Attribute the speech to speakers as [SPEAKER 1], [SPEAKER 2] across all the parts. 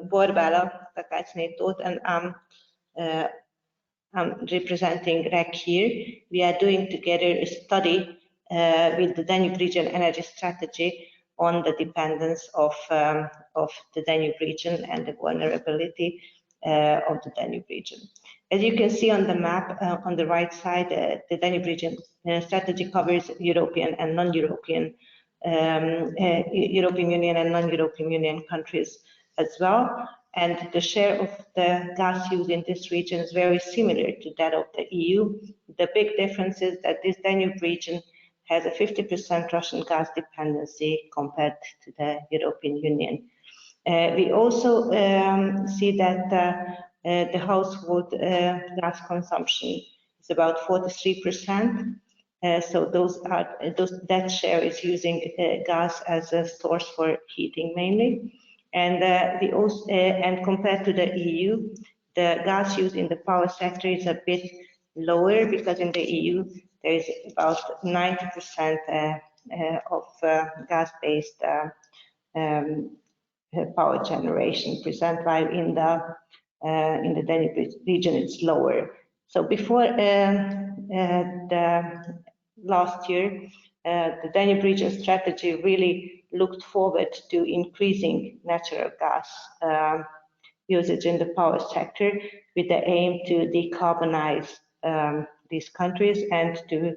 [SPEAKER 1] Borbála Takácsné Tóth, and I'm representing REKK here. We are doing together a study with the Danube Region Energy Strategy on the dependence of the Danube region and the vulnerability of the Danube region. As you can see on the map on the right side, the Danube region strategy covers European and non-European, European Union and non-European Union countries as well. And the share of the gas used in this region is very similar to that of the EU. The big difference is that this Danube region has a 50% Russian gas dependency compared to the European Union. We also see that the household gas consumption is about 43%. So that share is using gas as a source for heating mainly. And and compared to the EU, the gas used in the power sector is a bit lower, because in the EU there is about 90% of gas-based power generation present, while in the Danube region it's lower. So before the last year, the Danube region strategy really looked forward to increasing natural gas usage in the power sector, with the aim to decarbonize these countries and to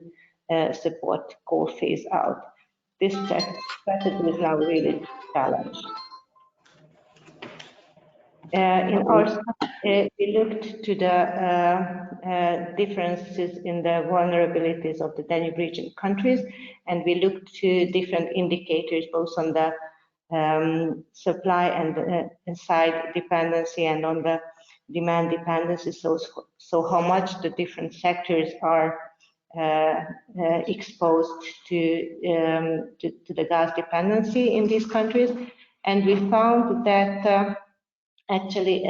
[SPEAKER 1] support coal phase out. This strategy is now really challenged. In our study, we looked to the differences in the vulnerabilities of the Danube region countries, and we looked to different indicators, both on the supply and side dependency and on the demand dependency. So how much the different sectors are exposed to the gas dependency in these countries, and we found that actually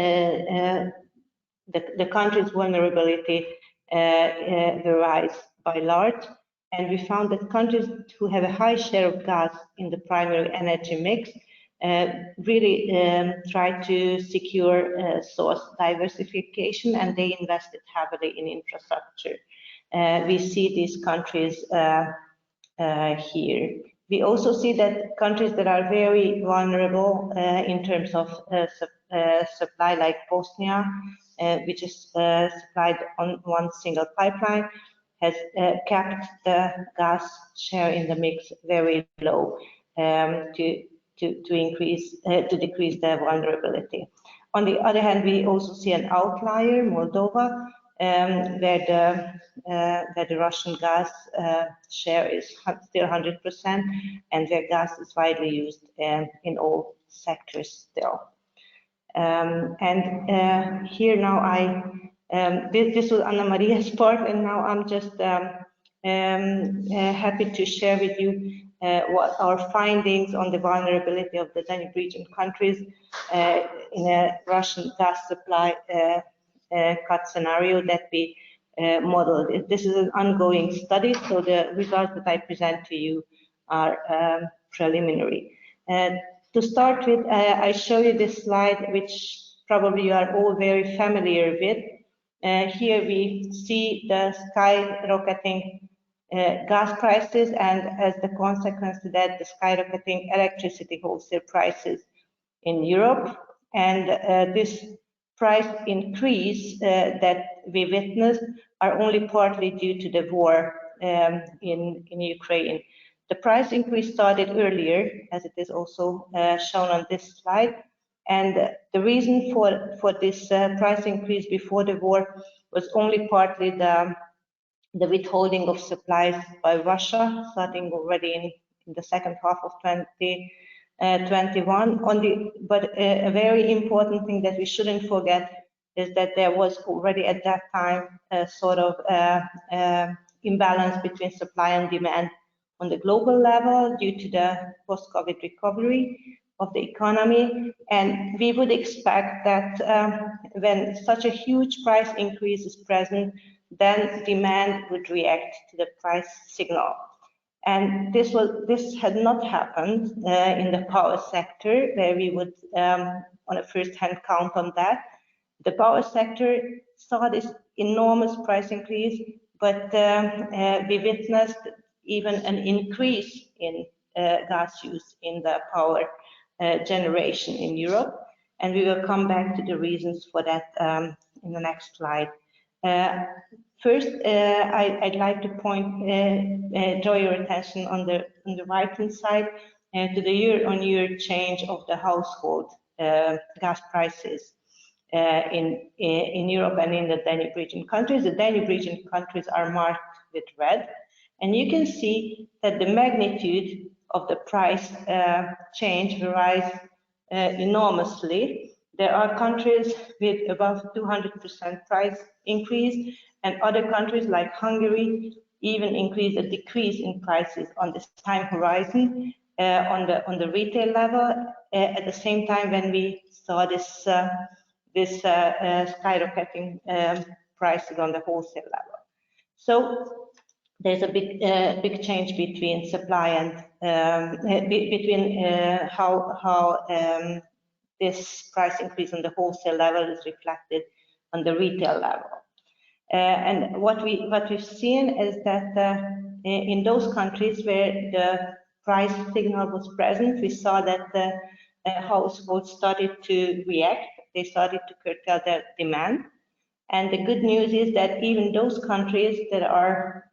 [SPEAKER 1] the country's vulnerability varies by large, and we found that countries who have a high share of gas in the primary energy mix really try to secure source diversification, and they invested heavily in infrastructure. We see these countries here. We also see that countries that are very vulnerable in terms of supply, like Bosnia, which is supplied on one single pipeline, has kept the gas share in the mix very low to decrease their vulnerability. On the other hand, we also see an outlier, Moldova, where the Russian gas share is still 100%, and where gas is widely used in all sectors still. Here now this was Anna Maria's part, and now I'm just happy to share with you what our findings on the vulnerability of the Danube region countries in a Russian gas supply cut scenario that we modeled. This is an ongoing study, so the results that I present to you are preliminary. To start with, I show you this slide, which probably you are all very familiar with. Here we see the skyrocketing gas prices, and as the consequence to that, the skyrocketing electricity wholesale prices in Europe. And this price increase that we witnessed are only partly due to the war in Ukraine. The price increase started earlier, as it is also shown on this slide, and the reason for this price increase before the war was only partly the withholding of supplies by Russia, starting already in the second half of 2021. But a very important thing that we shouldn't forget is that there was already at that time a sort of imbalance between supply and demand on the global level due to the post-COVID recovery of the economy. And we would expect that when such a huge price increase is present, then demand would react to the price signal. And this had not happened in the power sector, where we would, on a first-hand count on that. The power sector saw this enormous price increase, but we witnessed even an increase in gas use in the power generation in Europe. And we will come back to the reasons for that in the next slide. First, I'd like to draw your attention on the right-hand side to the year-on-year change of the household gas prices in Europe and in the Danube region countries. The Danube region countries are marked with red, and you can see that the magnitude of the price change varies enormously. There are countries with above 200% price increase, and other countries like Hungary even decrease in prices on this time horizon on the retail level. At the same time, when we saw this skyrocketing prices on the wholesale level, so there's a big change between supply and between how this price increase on the wholesale level is reflected on the retail level. And what we've seen is that in those countries where the price signal was present, we saw that the households started to react. They started to curtail their demand. And the good news is that even those countries that are,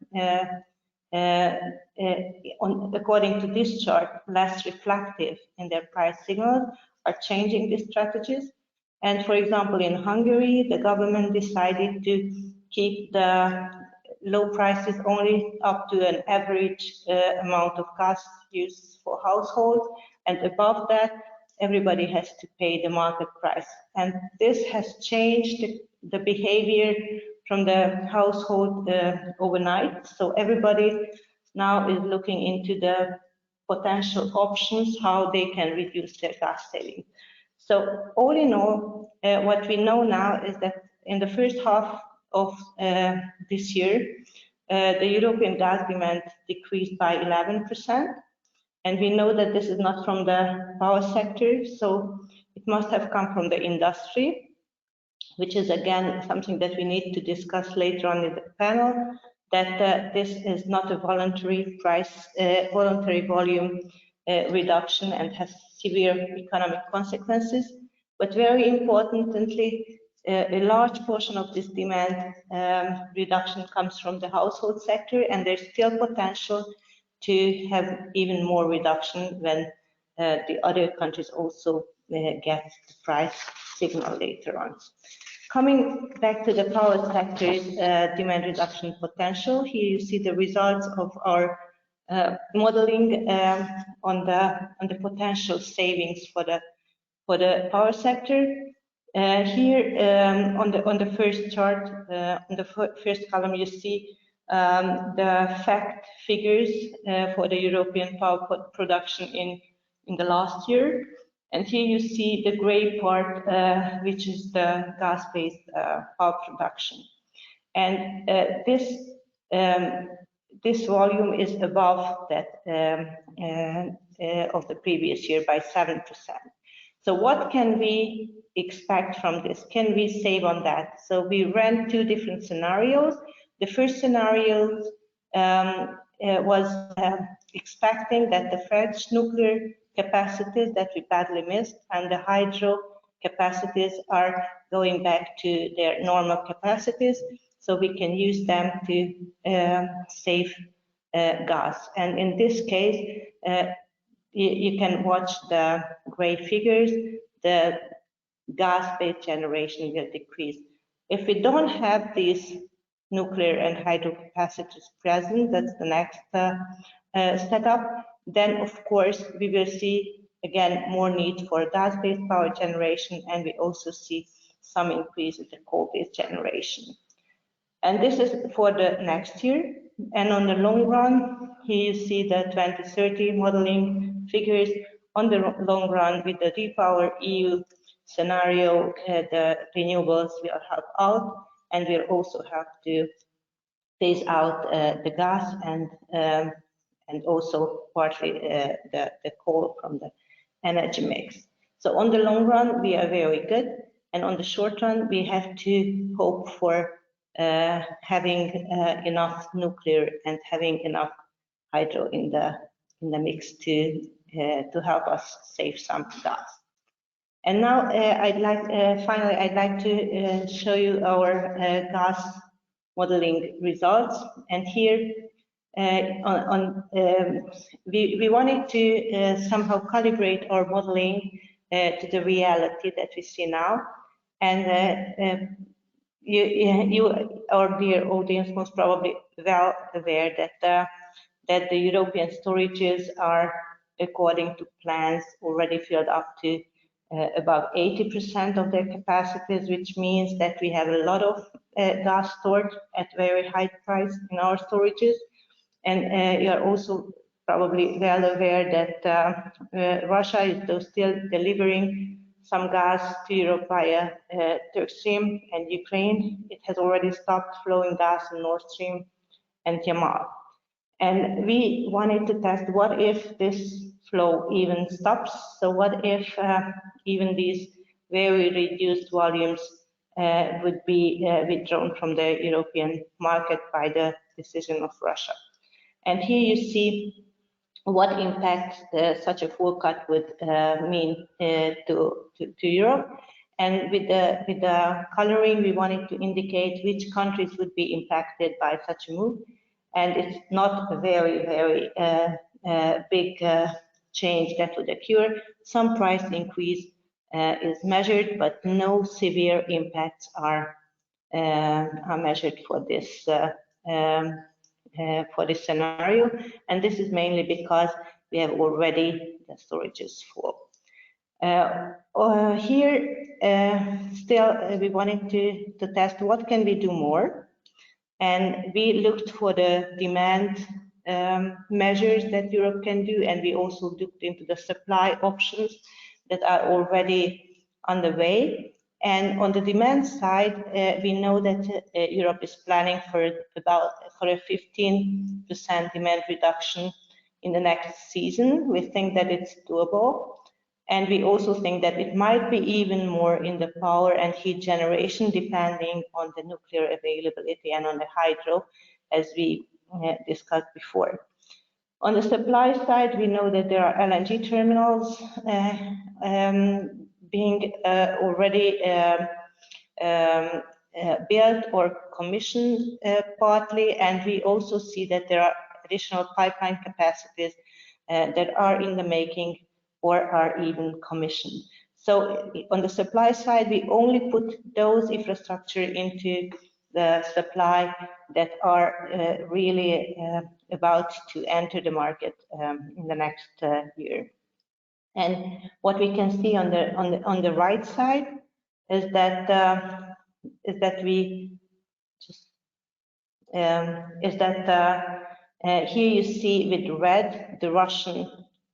[SPEAKER 1] according to this chart, less reflective in their price signals, are changing these strategies. And for example, in Hungary, the government decided to keep the low prices only up to an average amount of gas use for households, and above that, everybody has to pay the market price. And this has changed the behavior from the household overnight. So everybody now is looking into the potential options, how they can reduce their gas savings. So all in all, what we know now is that in the first half of this year, the European gas demand decreased by 11%. And we know that this is not from the power sector, so it must have come from the industry, which is again something that we need to discuss later on in the panel, that this is not a voluntary volume reduction and has severe economic consequences. But very importantly, a large portion of this demand reduction comes from the household sector, and there's still potential to have even more reduction when the other countries also get the price signal later on. Coming back to the power sector's demand reduction potential, here you see the results of our modeling on the potential savings for the power sector. Here on the first chart, on the first column, you see the fact figures for the European power production in the last year. And here you see the gray part, which is the gas-based power production. And this volume is above that of the previous year by 7%. So what can we expect from this? Can we save on that? So we ran two different scenarios. The first scenario was expecting that the French nuclear capacities that we badly missed and the hydro capacities are going back to their normal capacities, so we can use them to save gas. And in this case, you can watch the gray figures. The gas-based generation will decrease. If we don't have these nuclear and hydro capacities present, that's the next setup, then of course we will see again more need for gas-based power generation, and we also see some increase in the coal-based generation. And this is for the next year. And on the long run, here you see the 2030 modeling figures. On the long run, with the Repower EU scenario, the renewables will help out, and we'll also have to phase out the gas and and also partly the coal from the energy mix. So on the long run, we are very good, and on the short run, we have to hope for having enough nuclear and having enough hydro in the mix to help us save some gas. And now finally I'd like to show you our gas modeling results. And here we wanted to somehow calibrate our modeling to the reality that we see now. And you, our dear audience, most probably well aware that the European storages are, according to plans, already filled up to about 80% of their capacities, which means that we have a lot of gas stored at very high price in our storages. And you are also probably well aware that Russia is still delivering some gas to Europe via Turk Stream and Ukraine. It has already stopped flowing gas in Nord Stream and Yamal. And we wanted to test what if this flow even stops. So what if even these very reduced volumes would be withdrawn from the European market by the decision of Russia. And here you see what impact such a full cut would mean to Europe. And with the coloring, we wanted to indicate which countries would be impacted by such a move. And it's not a very, very big change that would occur. Some price increase is measured, but no severe impacts are measured for this scenario. And this is mainly because we have already the storages full. Here, still, we wanted to test what can we do more. And we looked for the demand measures that Europe can do, and we also looked into the supply options that are already on the way. And on the demand side, we know that Europe is planning for a 15% demand reduction in the next season. We think that it's doable. And we also think that it might be even more in the power and heat generation, depending on the nuclear availability and on the hydro, as we discussed before. On the supply side, we know that there are LNG terminals being already built or commissioned partly, and we also see that there are additional pipeline capacities that are in the making or are even commissioned. So on the supply side, we only put those infrastructure into the supply that are really about to enter the market in the next year. And what we can see on the right side is that here you see with red the Russian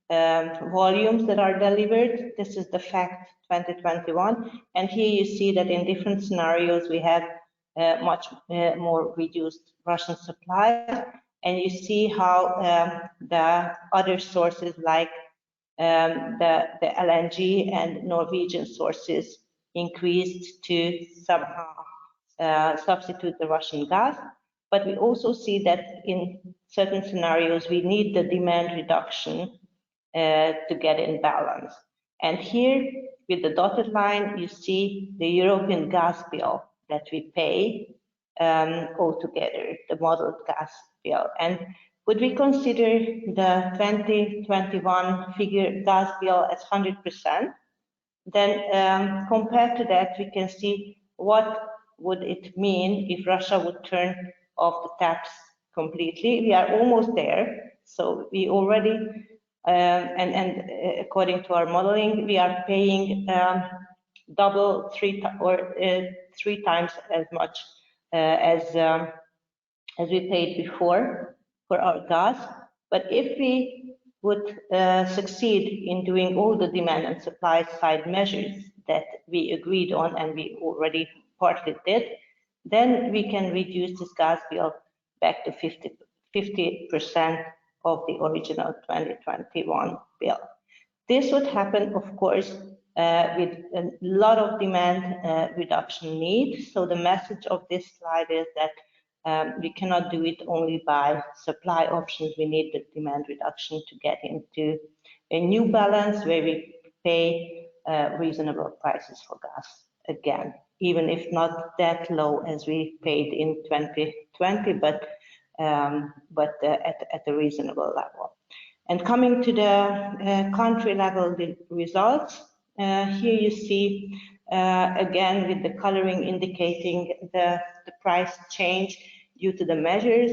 [SPEAKER 1] volumes that are delivered. This is the fact 2021, and here you see that in different scenarios we have much more reduced Russian supply, and you see how the other sources like the LNG and Norwegian sources increased to somehow substitute the Russian gas. But we also see that in certain scenarios we need the demand reduction to get in balance. And here with the dotted line, you see the European gas bill that we pay altogether, the modeled gas bill. And would we consider the 2021 figure gas bill as 100%? Then compared to that, we can see what would it mean if Russia would turn off the taps completely. We are almost there. So we already, and according to our modeling, we are paying double, three times as much as we paid before for our gas. But if we would succeed in doing all the demand and supply side measures that we agreed on and we already partly did, then we can reduce this gas bill back to 50% of the original 2021 bill. This would happen, of course, with a lot of demand reduction need. So the message of this slide is that we cannot do it only by supply options. We need the demand reduction to get into a new balance where we pay reasonable prices for gas again, even if not that low as we paid in 2020, but at a reasonable level. And coming to the country level results, here you see again with the coloring indicating the price change due to the measures,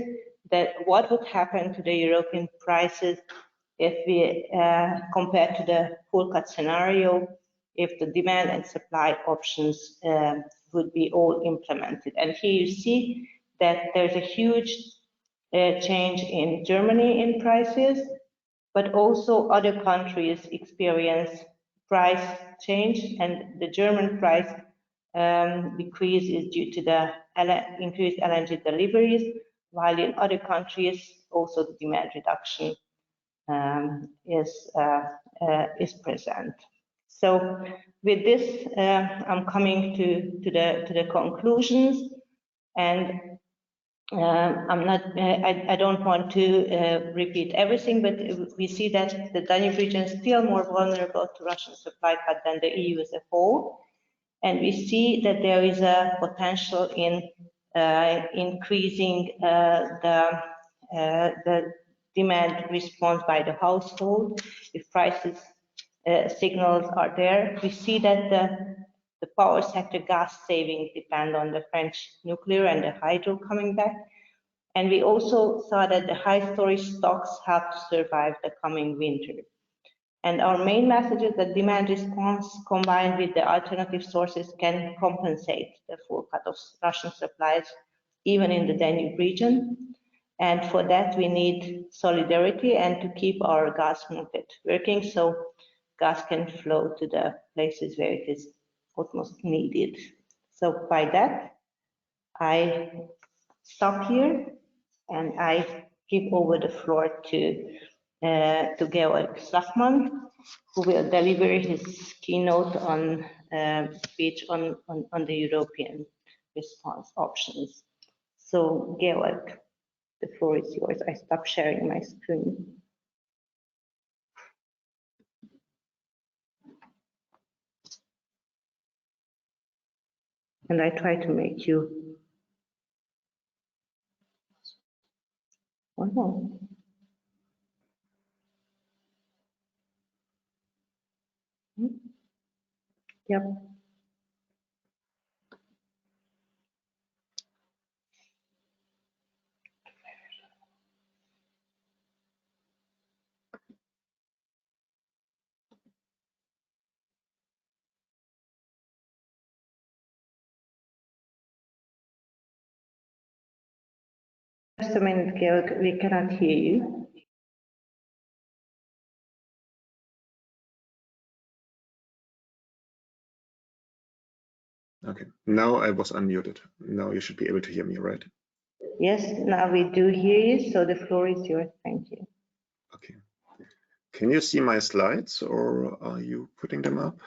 [SPEAKER 1] that what would happen to the European prices if we compare to the full cut scenario, if the demand and supply options would be all implemented. And here you see that there's a huge change in Germany in prices, but also other countries experience price change, and the German price decrease is due to the increased LNG deliveries, while in other countries also the demand reduction is present. So with this, I'm coming to the conclusions, and I don't want to repeat everything, but we see that the Danube region is still more vulnerable to Russian supply cut than the EU as a whole, and we see that there is a potential in increasing the demand response by the household if prices signals are there. We see that the power sector gas savings depend on the French nuclear and the hydro coming back. And we also saw that the high storage stocks have to survive the coming winter. And our main message is that demand response combined with the alternative sources can compensate the full cut of Russian supplies, even in the Danube region. And for that, we need solidarity and to keep our gas market working so gas can flow to the places where it is most needed. So by that, I stop here and I give over the floor to Georg Zachmann, who will deliver his keynote on speech on the European response options. So Georg, the floor is yours. I stop sharing my screen. And I try to make you. Oh no. Yep. Just a minute, Georg, we cannot hear you.
[SPEAKER 2] Okay, now I was unmuted. Now you should be able to hear me, right?
[SPEAKER 1] Yes, now we do hear you, so the floor is yours. Thank you.
[SPEAKER 2] Okay. Can you see my slides, or are you putting them up?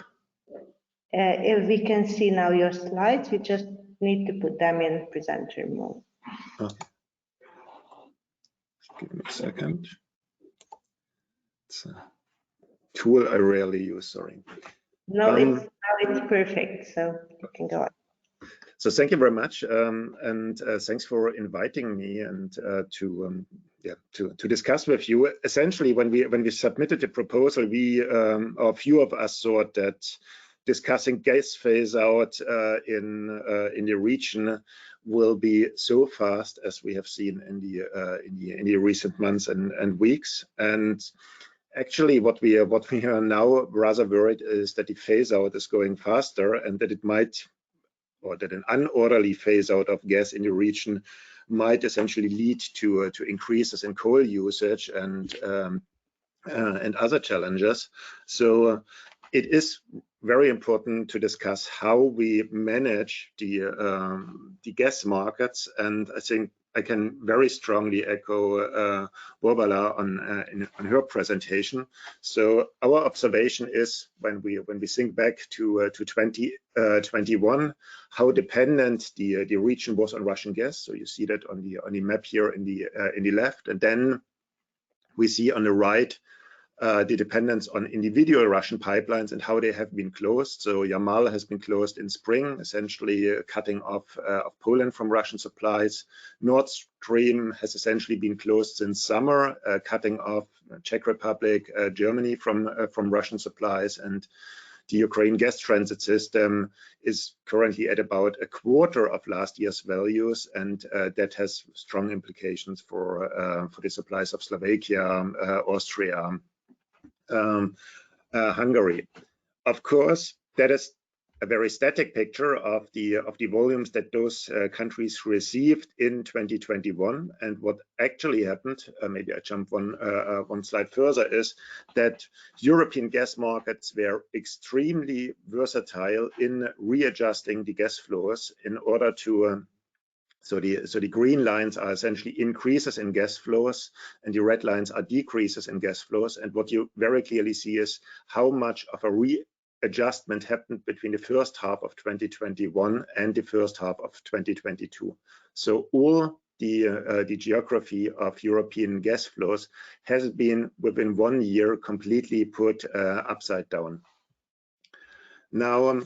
[SPEAKER 1] If we can see now your slides, you just need to put them in presenter mode.
[SPEAKER 2] Okay. Give me a second. It's a tool I rarely use, sorry.
[SPEAKER 1] No, now it's perfect, so you can go on.
[SPEAKER 2] So thank you very much, and thanks for inviting me and to discuss with you. Essentially, when we submitted the proposal, a few of us thought that discussing gas phase out in the region will be so fast as we have seen in the recent months and weeks. And actually, what we are now rather worried is that the phase out is going faster, and that it might, or that an unorderly phase out of gas in the region might essentially lead to increases in coal usage and other challenges. So it is very important to discuss how we manage the gas markets, and I think I can very strongly echo Borbála on her presentation. So our observation is when we think back to 2021, how dependent the region was on Russian gas. So you see that on the map here in the left, and then we see on the right the dependence on individual Russian pipelines and how they have been closed. So Yamal has been closed in spring, essentially cutting off of Poland from Russian supplies. Nord Stream has essentially been closed since summer, cutting off Czech Republic, Germany from Russian supplies. And the Ukraine gas transit system is currently at about a quarter of last year's values, and that has strong implications for the supplies of Slovakia, Austria, Hungary. Of course, that is a very static picture of the volumes that those countries received in 2021. And what actually happened, maybe I jump one slide further, is that European gas markets were extremely versatile in readjusting the gas flows in order to so the green lines are essentially increases in gas flows, and the red lines are decreases in gas flows. And what you very clearly see is how much of a readjustment happened between the first half of 2021 and the first half of 2022. So all the geography of European gas flows has been within 1 year completely put upside down. Now,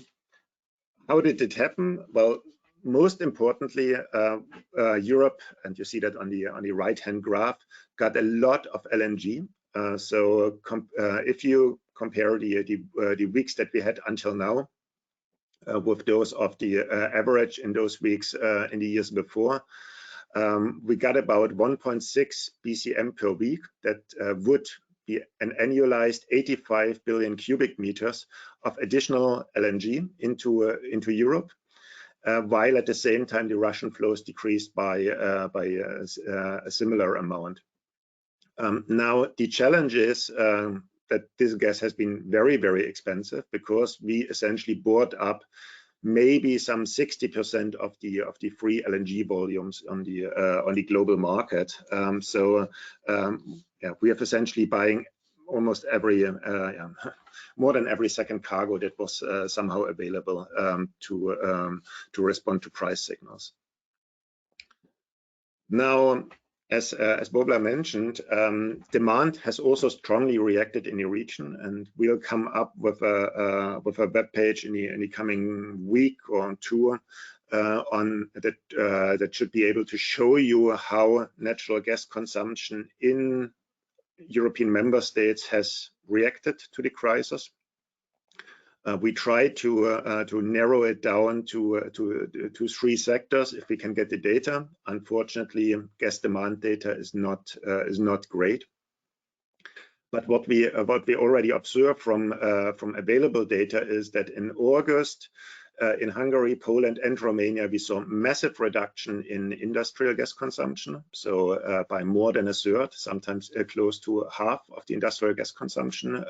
[SPEAKER 2] how did it happen? Well, most importantly, Europe, and you see that on the right-hand graph, got a lot of LNG. If you compare the weeks that we had until now with those of the average in those weeks in the years before, we got about 1.6 BCM per week. That would be an annualized 85 billion cubic meters of additional LNG into Europe. While at the same time the Russian flows decreased by a similar amount. Now the challenge is that this gas has been very, very expensive because we essentially bought up maybe some 60% of the free LNG volumes on the global market. Yeah, we have essentially buying almost every more than every second cargo that was somehow available to respond to price signals. Now, as Borbála mentioned, demand has also strongly reacted in the region, and we'll come up with a web page in the coming week or two on that should be able to show you how natural gas consumption in European member states has reacted to the crisis. We try to narrow it down to 3 sectors if we can get the data. Unfortunately, gas demand data is not great. But what we already observed from available data is that in August, in Hungary, Poland, and Romania, we saw massive reduction in industrial gas consumption. So by more than a third, sometimes close to half of the industrial gas consumption.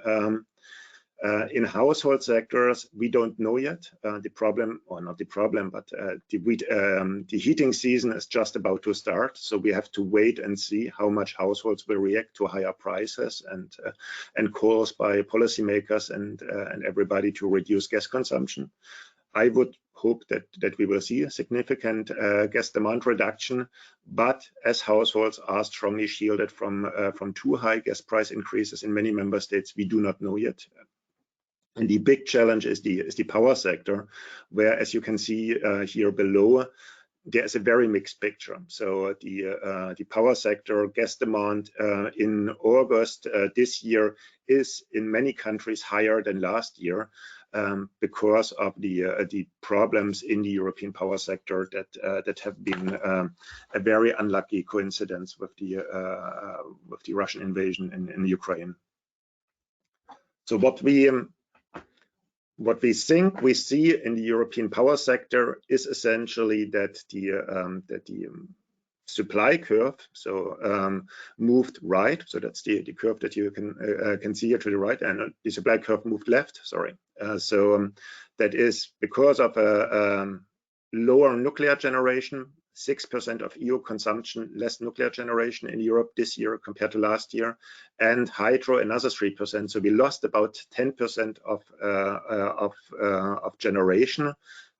[SPEAKER 2] In household sectors, we don't know yet. The problem, or not the problem, but the heating season is just about to start. So we have to wait and see how much households will react to higher prices and calls by policymakers and everybody to reduce gas consumption. I would hope that we will see a significant gas demand reduction, but as households are strongly shielded from too high gas price increases in many member states, we do not know yet. And the big challenge is the power sector, where, as you can see here below, there's a very mixed picture. So the power sector gas demand in August this year is in many countries higher than last year because of the problems in the European power sector that have been a very unlucky coincidence with the Russian invasion in Ukraine. So what we think we see in the European power sector is essentially that the supply curve moved right. So that's the curve that you can see here to the right, and the supply curve moved left. Sorry. So that is because of a lower nuclear generation, 6% of EU consumption less nuclear generation in Europe this year compared to last year, and hydro another 3%. So we lost about 10% of generation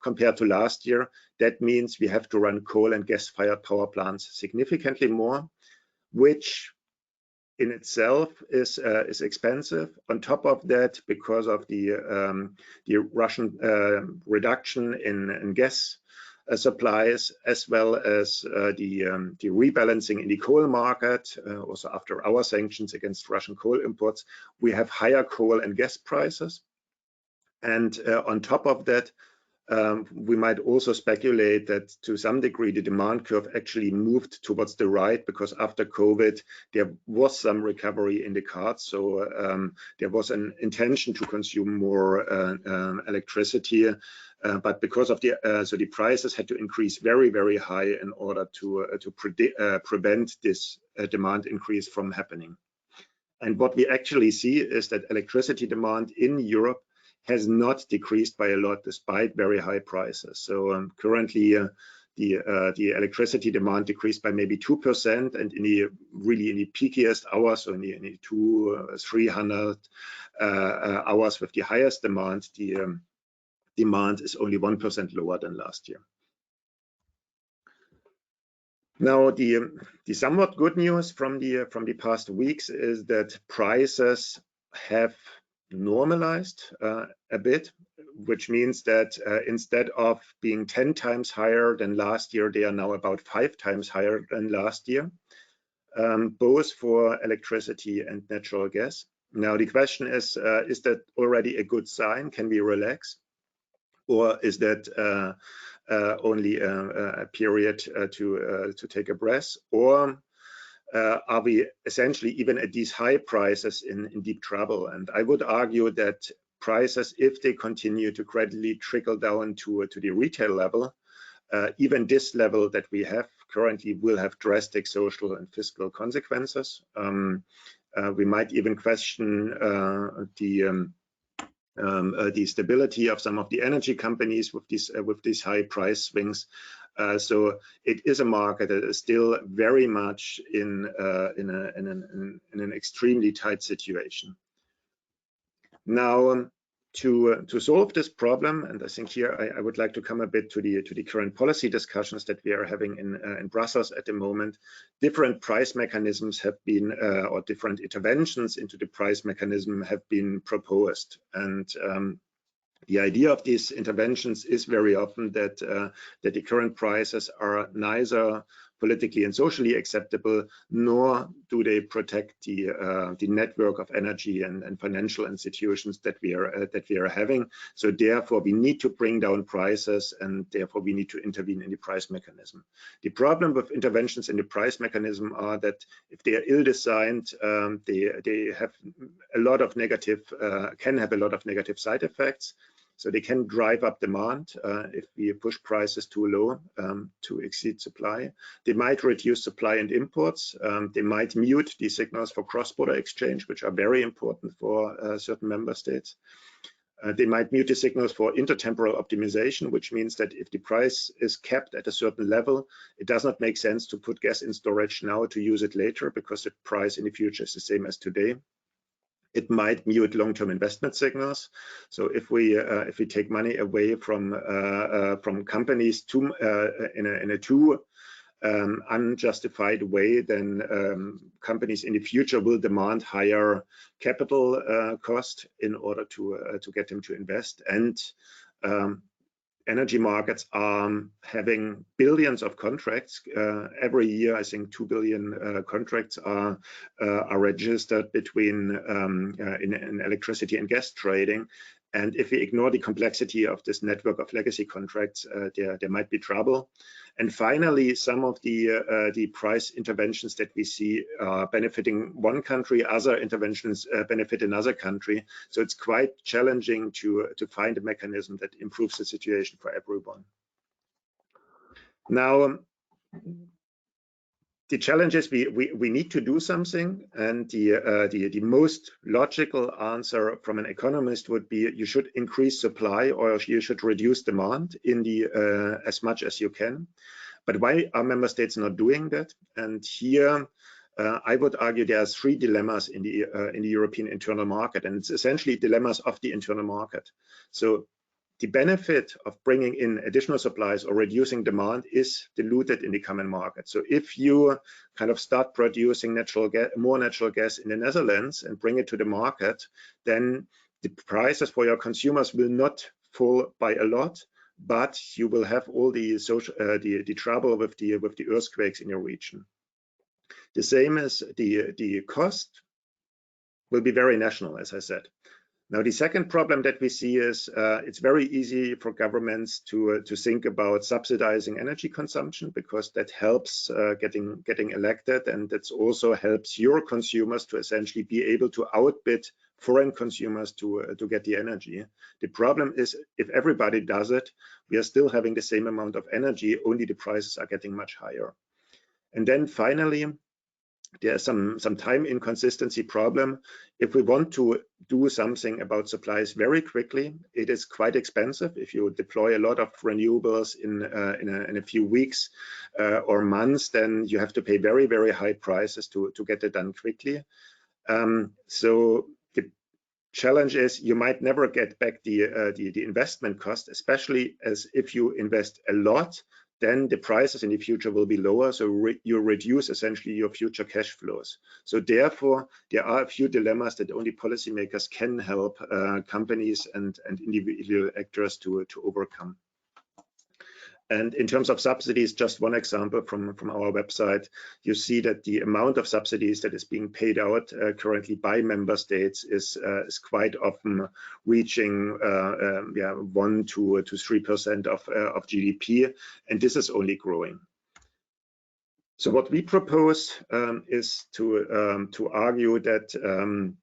[SPEAKER 2] compared to last year. That means we have to run coal and gas-fired power plants significantly more, which in itself is expensive. On top of that, because of the Russian reduction in gas supplies, as well as the rebalancing in the coal market, also after our sanctions against Russian coal imports, we have higher coal and gas prices. And on top of that, we might also speculate that to some degree the demand curve actually moved towards the right, because after COVID there was some recovery in the cards. So there was an intention to consume more electricity, but because of the the prices had to increase very, very high in order to prevent this demand increase from happening. And what we actually see is that electricity demand in Europe has not decreased by a lot despite very high prices. So currently the electricity demand decreased by maybe 2%, and in the peakiest hours, so in the 200-300 hours with the highest demand, the demand is only 1% lower than last year. Now the somewhat good news from the past weeks is that prices have normalized a bit, which means that instead of being 10 times higher than last year, they are now about 5 times higher than last year, both for electricity and natural gas. Now the question is that already a good sign? Can we relax, or is that only a period to take a breath, or are we essentially even at these high prices in deep trouble? And I would argue that prices, if they continue to gradually trickle down to the retail level, even this level that we have currently will have drastic social and fiscal consequences. We might even question the stability of some of the energy companies with these high price swings. So it is a market that is still very much in an extremely tight situation. Now, to solve this problem, and I think here I would like to come a bit to the current policy discussions that we are having in Brussels at the moment. Different price mechanisms have been, or different interventions into the price mechanism have been proposed, and the idea of these interventions is very often that the current prices are neither politically and socially acceptable, nor do they protect the network of energy and financial institutions that we are having. So therefore we need to bring down prices, and therefore we need to intervene in the price mechanism. The problem with interventions in the price mechanism are that if they are ill-designed, they have a lot of negative, can have a lot of negative side effects. So they can drive up demand if we push prices too low to exceed supply. They might reduce supply and imports. They might mute the signals for cross-border exchange, which are very important for certain member states. They might mute the signals for intertemporal optimization, which means that if the price is kept at a certain level, it does not make sense to put gas in storage now to use it later, because the price in the future is the same as today. It might mute long-term investment signals. So if we take money away from companies in a too unjustified way, then companies in the future will demand higher capital cost in order to get them to invest. And energy markets are having billions of contracts every year. I think 2 billion contracts are registered between in electricity and gas trading. And if we ignore the complexity of this network of legacy contracts, there might be trouble. And finally, some of the price interventions that we see are benefiting one country, other interventions benefit another country. So it's quite challenging to find a mechanism that improves the situation for everyone. Now, the challenge is we need to do something, and the most logical answer from an economist would be you should increase supply, or you should reduce demand in the as much as you can. But why are member states not doing that? And here, I would argue there are three dilemmas in the European internal market, and it's essentially dilemmas of the internal market. So the benefit of bringing in additional supplies or reducing demand is diluted in the common market. So if you kind of start producing more natural gas in the Netherlands and bring it to the market, then the prices for your consumers will not fall by a lot, but you will have all the trouble with the earthquakes in your region. The same as the cost will be very national, as I said. Now, the second problem that we see is it's very easy for governments to think about subsidizing energy consumption, because that helps getting elected, and that also helps your consumers to essentially be able to outbid foreign consumers to get the energy. The problem is, if everybody does it, we are still having the same amount of energy, only the prices are getting much higher. And then finally, there's some time inconsistency problem. If we want to do something about supplies very quickly, it is quite expensive. If you deploy a lot of renewables in a few weeks or months, then you have to pay very, very high prices to get it done quickly. So the challenge is you might never get back the investment cost, especially as if you invest a lot, then the prices in the future will be lower, so you reduce essentially your future cash flows. So therefore, there are a few dilemmas that only policymakers can help companies and individual actors to overcome. And in terms of subsidies, just one example from our website, you see that the amount of subsidies that is being paid out currently by member states is quite often reaching 1 to 3% of GDP, and this is only growing. So what we propose is to argue that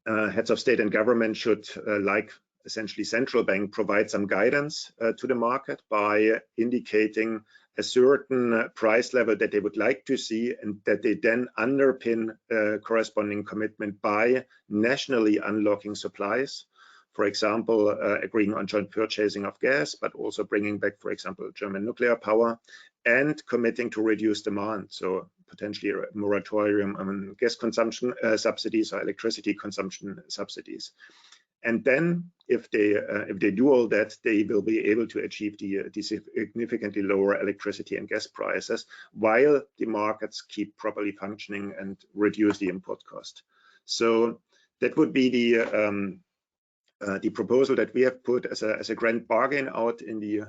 [SPEAKER 2] heads of state and government should, like essentially central bank, provide some guidance to the market by indicating a certain price level that they would like to see, and that they then underpin corresponding commitment by nationally unlocking supplies. For example, agreeing on joint purchasing of gas, but also bringing back, for example, German nuclear power, and committing to reduce demand. So potentially a moratorium on gas consumption subsidies or electricity consumption subsidies. And then, if they do all that, they will be able to achieve the significantly lower electricity and gas prices, while the markets keep properly functioning and reduce the import cost. So that would be the proposal that we have put as a grand bargain out in the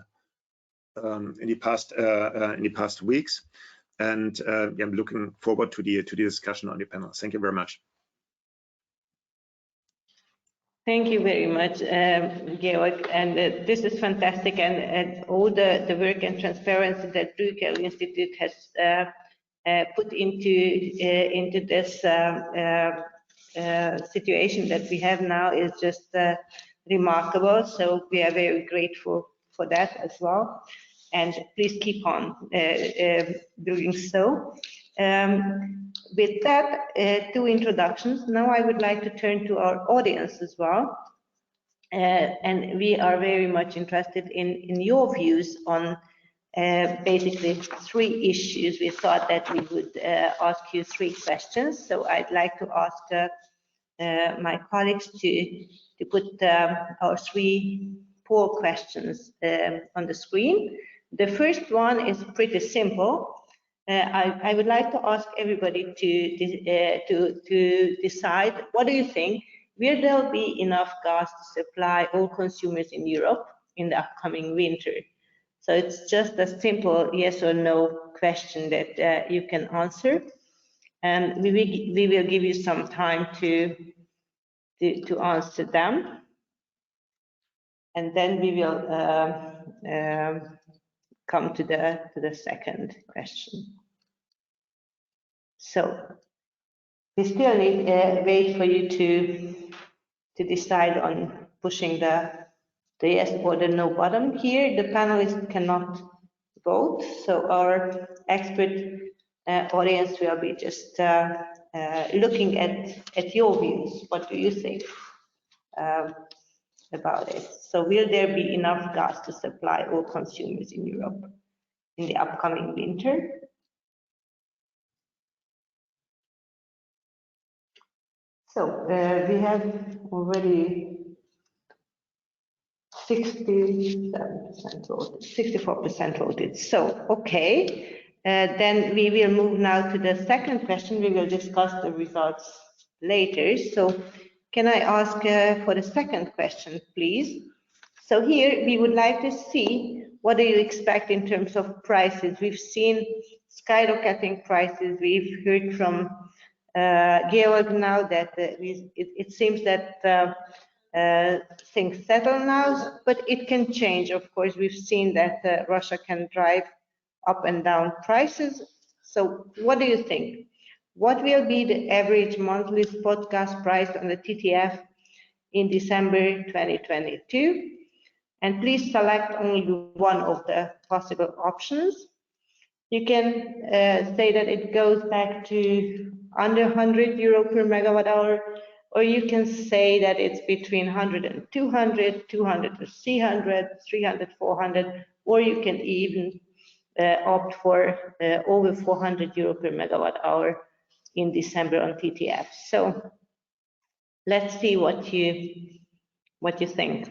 [SPEAKER 2] past weeks, and I'm looking forward to the discussion on the panel. Thank you very much.
[SPEAKER 1] Thank you very much, Georg, and this is fantastic, and all the work and transparency that Bruegel Institute has put into this situation that we have now is just remarkable. So we are very grateful for that as well, and please keep on doing so. With that, two introductions. Now I would like to turn to our audience as well. And we are very much interested in your views on basically three issues. We thought that we would ask you three questions. So I'd like to ask my colleagues to put our four questions on the screen. The first one is pretty simple. I would like to ask everybody to decide, what do you think, will there be enough gas to supply all consumers in Europe in the upcoming winter? So it's just a simple yes or no question that you can answer, and we will give you some time to answer them, and then we will come to the second question. So we still need wait for you to decide on pushing the yes or the no button. Here the panelists cannot vote, so our expert audience will be just looking at your views. What do you think about it? So will there be enough gas to supply all consumers in Europe? in the upcoming winter. So we have already 67% voted, 64% voted. So, okay, then we will move now to the second question. We will discuss the results later. So, can I ask for the second question, please? So here we would like to see what do you expect in terms of prices. We've seen skyrocketing prices. We've heard from Georg now that it seems that things settle now, but it can change. Of course, we've seen that Russia can drive up and down prices. So what do you think? What will be the average monthly spot gas price on the TTF in December 2022? And please select only one of the possible options. You can say that it goes back to under 100 euro per megawatt hour, or you can say that it's between 100 and 200, 200 to 300, 300, 400, or you can even opt for over 400 euro per megawatt hour in December on TTF. So let's see what you think.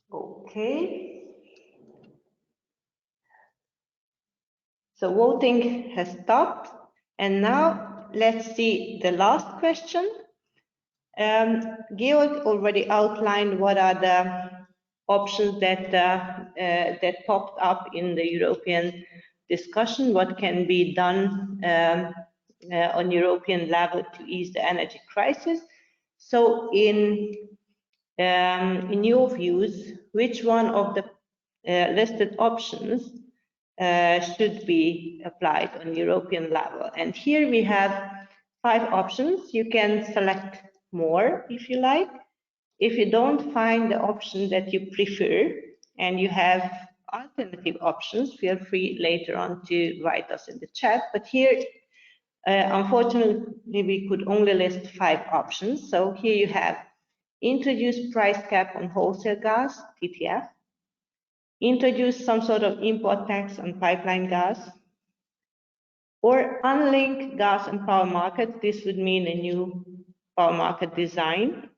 [SPEAKER 1] Okay. So voting has stopped, and now let's see the last question. Georg already outlined what are the options that that popped up in the European discussion, what can be done on European level to ease the energy crisis. So in your views, which one of the listed options should be applied on European level? And here we have 5 options. You can select more if you like. If you don't find the option that you prefer and you have alternative options, feel free later on to write us in the chat. But here, unfortunately, we could only list 5 options. So here you have introduce price cap on wholesale gas, TTF, introduce some sort of import tax on pipeline gas, or unlink gas and power market. This would mean a new power market design,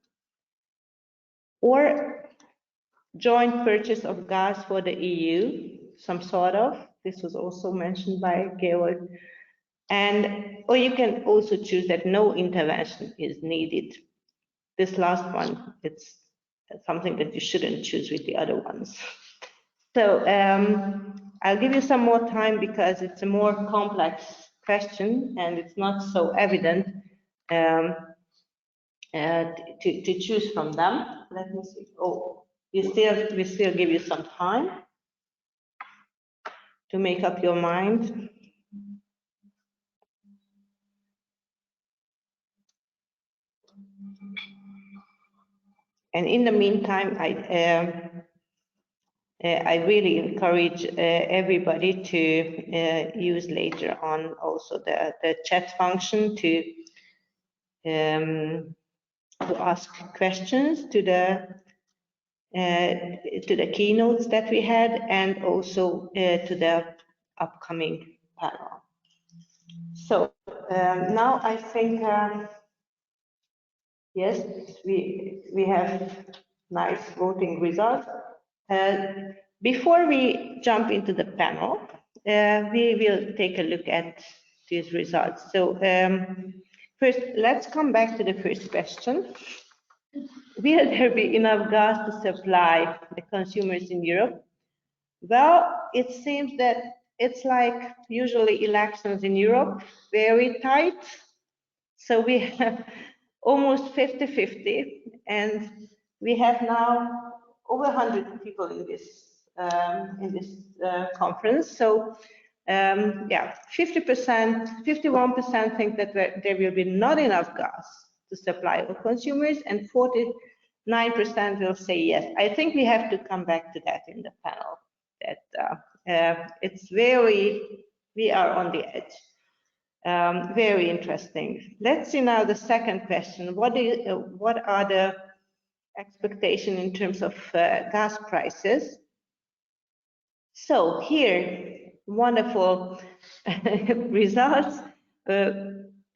[SPEAKER 1] or joint purchase of gas for the EU, some sort of. This was also mentioned by Georg. And, or you can also choose that no intervention is needed. This last one, it's something that you shouldn't choose with the other ones. So I'll give you some more time because it's a more complex question and it's not so evident to choose from them. Let me see. Oh, we still give you some time to make up your mind. And in the meantime, I really encourage everybody to use later on also the chat function to ask questions to the keynotes that we had and also to the upcoming panel. So now I think yes, we have nice voting results. Before we jump into the panel, we will take a look at these results. So first, let's come back to the first question. Will there be enough gas to supply the consumers in Europe? Well, it seems that it's like usually elections in Europe, very tight. So we have almost 50-50, and we have now over 100 people in this conference. So yeah, 50%, 51% think that there will be not enough gas to supply our consumers, and 49% will say yes. I think we have to come back to that in the panel. That it's very, we are on the edge. Very interesting. Let's see now the second question. What are the expectations in terms of gas prices? So here, wonderful results.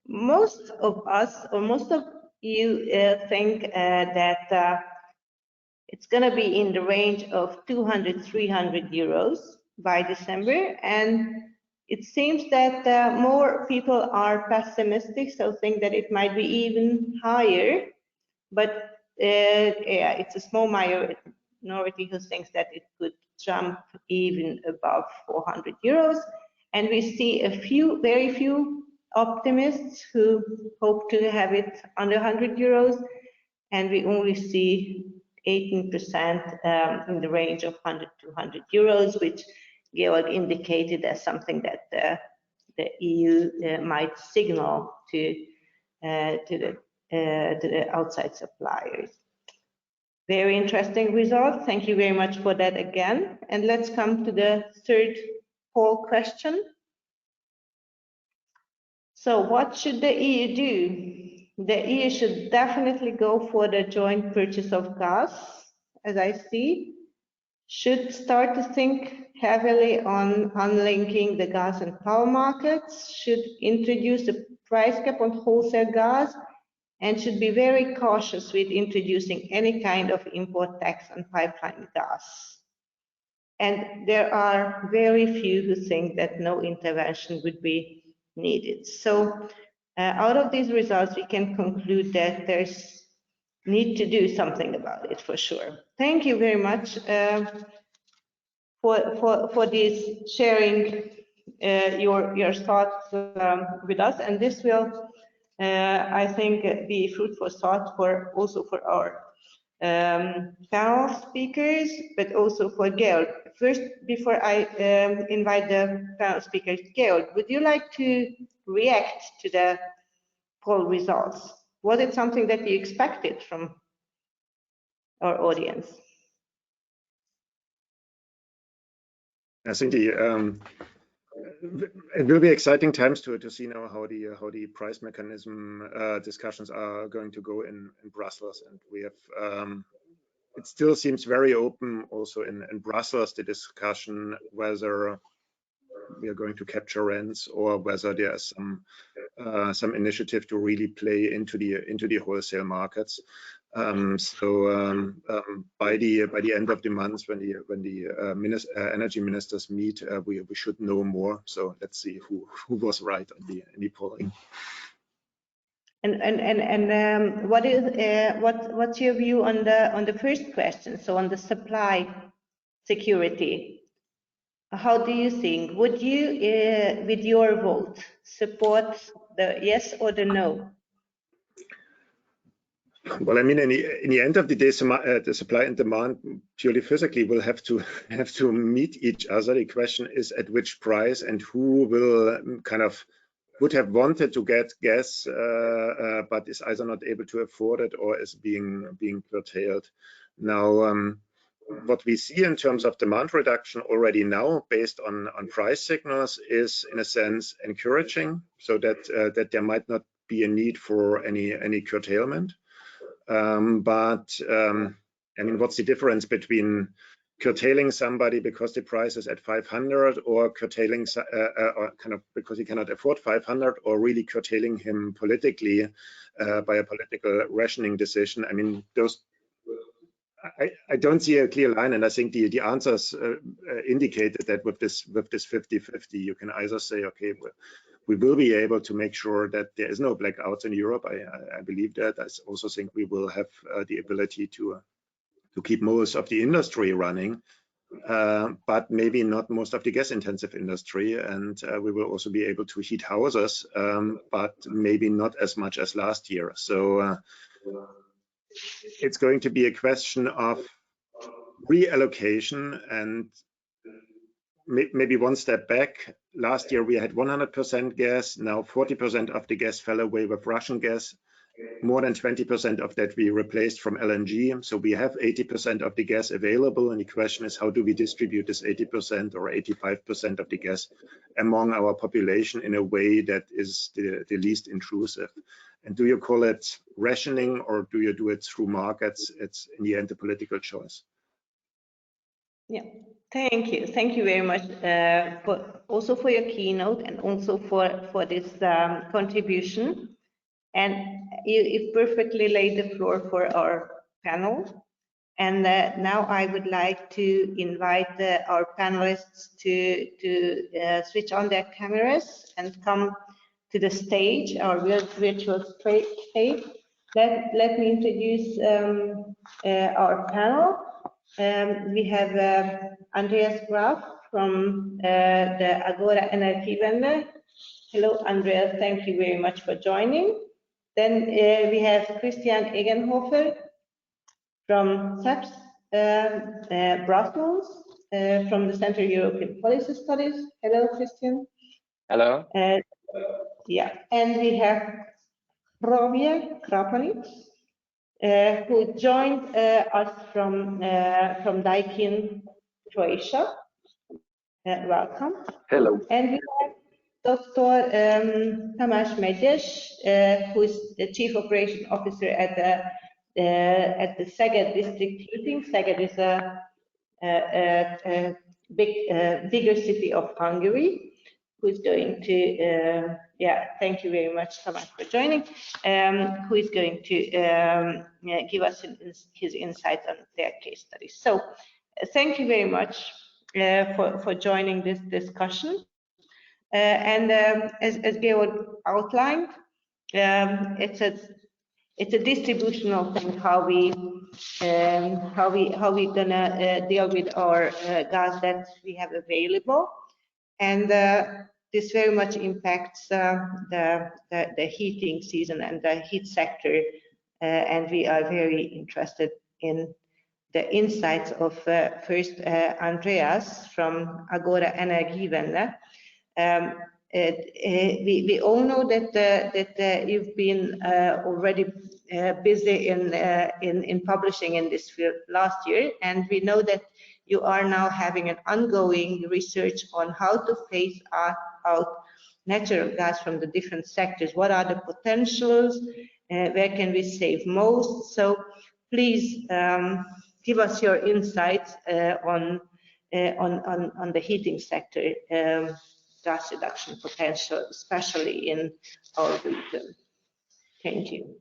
[SPEAKER 1] Most of us, or most of you, think that it's going to be in the range of 200-300 euros by December, and it seems that more people are pessimistic, so think that it might be even higher. But yeah, it's a small minority who thinks that it could jump even above 400 euros. And we see very few optimists who hope to have it under 100 euros. And we only see 18% in the range of 100 to 100 euros, which Georg indicated as something that the EU might signal to the outside suppliers. Very interesting result. Thank you very much for that again. And let's come to the third poll question. So what should the EU do? The EU should definitely go for the joint purchase of gas, as I see, should start to think heavily on unlinking the gas and power markets, should introduce a price cap on wholesale gas, and should be very cautious with introducing any kind of import tax on pipeline gas. And there are very few who think that no intervention would be needed. So out of these results, we can conclude that there's need to do something about it for sure. Thank you very much for this sharing your thoughts with us, and this will I think be fruitful thought also for our panel speakers, but also for Georg. First, before I invite the panel speakers, Georg, would you like to react to the poll results? Was it something that you expected from our audience?
[SPEAKER 2] I think it will be exciting times to see now how the price mechanism discussions are going to go in Brussels, and we have it still seems very open also in Brussels, the discussion whether we are going to capture rents or whether there's some initiative to really play into the wholesale markets. By the end of the month, when the energy ministers meet, we should know more. So let's see who was right on the polling.
[SPEAKER 1] And what's your view on the first question? So on the supply security, how do you think? Would you, with your vote, support the yes or the no?
[SPEAKER 2] Well, I mean, in the end of the day, the supply and demand purely physically will have to meet each other. The question is at which price, and who will would have wanted to get gas, but is either not able to afford it or is being curtailed. Now, what we see in terms of demand reduction already now, based on price signals, is in a sense encouraging, so that there might not be a need for any curtailment. I mean, what's the difference between curtailing somebody because the price is at 500, or curtailing or because he cannot afford 500, or really curtailing him politically by a political rationing decision? I mean, those I don't see a clear line, and I think the answers indicated that with this 50-50, you can either say, okay, we will be able to make sure that there is no blackouts in Europe. I believe that. I also think we will have the ability to keep most of the industry running, but maybe not most of the gas-intensive industry. And we will also be able to heat houses, but maybe not as much as last year. So it's going to be a question of reallocation, and maybe one step back. Last year we had 100% gas. Now 40% of the gas fell away with Russian gas, more than 20% of that we replaced from LNG. So we have 80% of the gas available, and the question is, how do we distribute this 80% or 85% of the gas among our population in a way that is the least intrusive? And do you call it rationing, or do you do it through markets? It's in the end a political choice.
[SPEAKER 1] Yeah, thank you very much also for your keynote, and also for this contribution. And you perfectly laid the floor for our panel. And now I would like to invite our panelists to switch on their cameras and come to the stage, our virtual stage. Let me introduce our panel. We have Andreas Graf from the Agora Energiewende. Hello, Andreas. Thank you very much for joining. Then we have Christian Egenhofer from CEPS, Brussels, from the Central European Policy Studies. Hello, Christian.
[SPEAKER 3] Hello.
[SPEAKER 1] Yeah, and we have Robert Krapanic, who joined us from Daikin, Croatia. Welcome.
[SPEAKER 3] Hello.
[SPEAKER 1] And we have Dr. Tamás Megyes, who is the Chief Operation Officer at the Szeged district heating. Szeged is a bigger city of Hungary, who is going to, thank you very much, Tamás, for joining, who is going to give us his insights on their case studies. So thank you very much for joining this discussion. And as Georg outlined, it's a distributional thing, how we gonna deal with our gas that we have available, and this very much impacts the heating season and the heat sector, and we are very interested in the insights of first Andreas from Agora Energiewende. We all know that you've been already busy in publishing in this field last year, and we know that you are now having an ongoing research on how to phase out natural gas from the different sectors. What are the potentials? Where can we save most? So please give us your insights on the heating sector. Gas reduction potential, especially in our region. Thank you.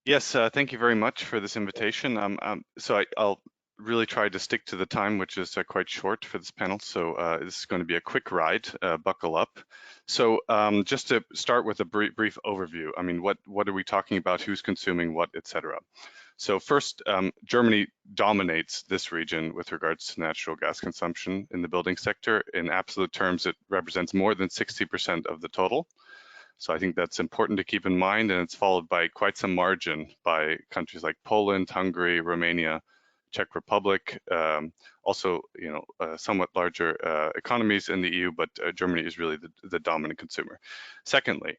[SPEAKER 4] Yes, thank you very much for this invitation. I'll really try to stick to the time, which is quite short for this panel. So this is going to be a quick ride. Buckle up. So just to start with a brief overview. I mean, what are we talking about? Who's consuming what, etc. So first, Germany dominates this region with regards to natural gas consumption in the building sector. In absolute terms, it represents more than 60% of the total. So I think that's important to keep in mind, and it's followed by quite some margin by countries like Poland, Hungary, Romania, Czech Republic, also, somewhat larger economies in the EU, but Germany is really the dominant consumer. Secondly,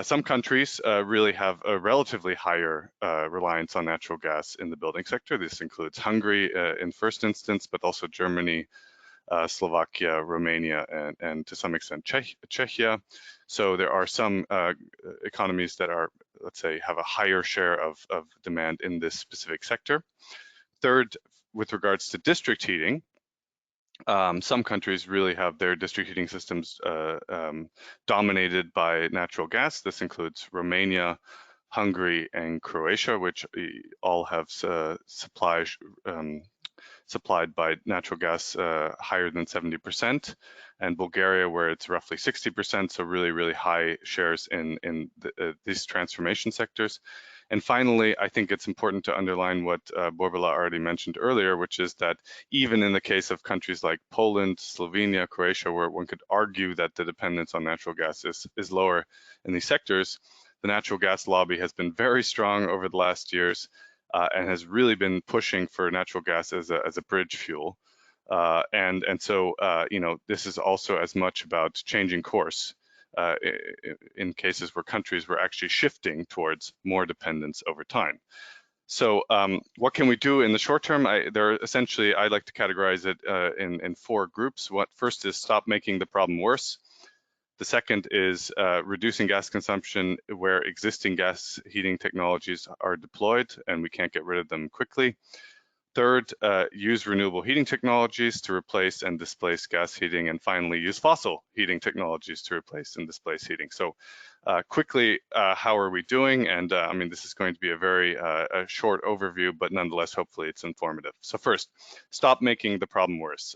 [SPEAKER 4] some countries really have a relatively higher reliance on natural gas in the building sector. This includes Hungary in first instance, but also Germany, Slovakia, Romania, and to some extent Czechia. So there are some economies that are, let's say, have a higher share of demand in this specific sector. Third, with regards to district heating, some countries really have their district heating systems dominated by natural gas. This includes Romania, Hungary, and Croatia, which all have supplied by natural gas higher than 70%, and Bulgaria, where it's roughly 60%, so really high shares in these transformation sectors. And finally, I think it's important to underline what Borbála already mentioned earlier, which is that even in the case of countries like Poland, Slovenia, Croatia, where one could argue that the dependence on natural gas is lower in these sectors, the natural gas lobby has been very strong over the last years and has really been pushing for natural gas as a bridge fuel. So this is also as much about changing course in cases where countries were actually shifting towards more dependence over time. So what can we do in the short term? I like to categorize it in 4 groups. First is stop making the problem worse. The second is reducing gas consumption where existing gas heating technologies are deployed and we can't get rid of them quickly. Third, use renewable heating technologies to replace and displace gas heating. And finally, use fossil heating technologies to replace and displace heating. So quickly, how are we doing? And I mean, this is going to be a very short overview, but nonetheless, hopefully it's informative. So first, stop making the problem worse.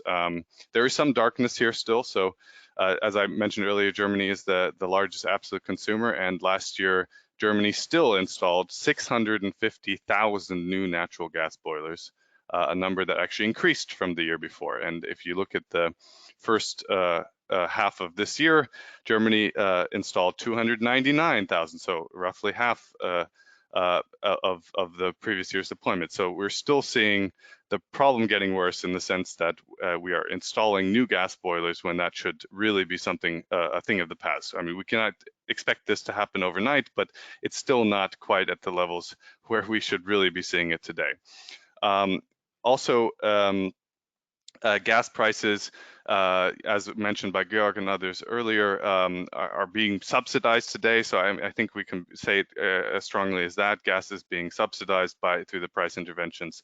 [SPEAKER 4] There is some darkness here still. So as I mentioned earlier, Germany is the largest absolute consumer. And last year, Germany still installed 650,000 new natural gas boilers. A number that actually increased from the year before. And if you look at the first half of this year, Germany installed 299,000, so roughly half of the previous year's deployment. So we're still seeing the problem getting worse in the sense that we are installing new gas boilers when that should really be something, a thing of the past. I mean, we cannot expect this to happen overnight, but it's still not quite at the levels where we should really be seeing it today. Also, gas prices, as mentioned by Georg and others earlier, are being subsidized today. So I think we can say it as strongly as that. Gas is being subsidized through the price interventions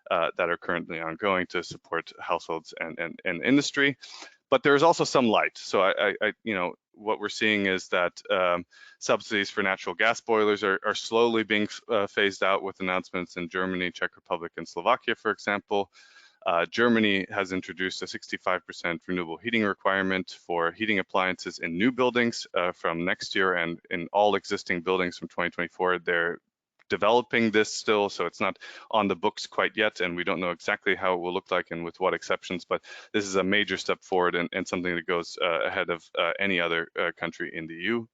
[SPEAKER 4] that are currently ongoing to support households and industry. But there is also some light. So what we're seeing is that subsidies for natural gas boilers are slowly being phased out with announcements in Germany, Czech Republic, and Slovakia, for example. Germany has introduced a 65% renewable heating requirement for heating appliances in new buildings from next year, and in all existing buildings from 2024. They're developing this still, so it's not on the books quite yet, and we don't know exactly how it will look like and with what exceptions, but this is a major step forward and something that goes ahead of any other country in the EU,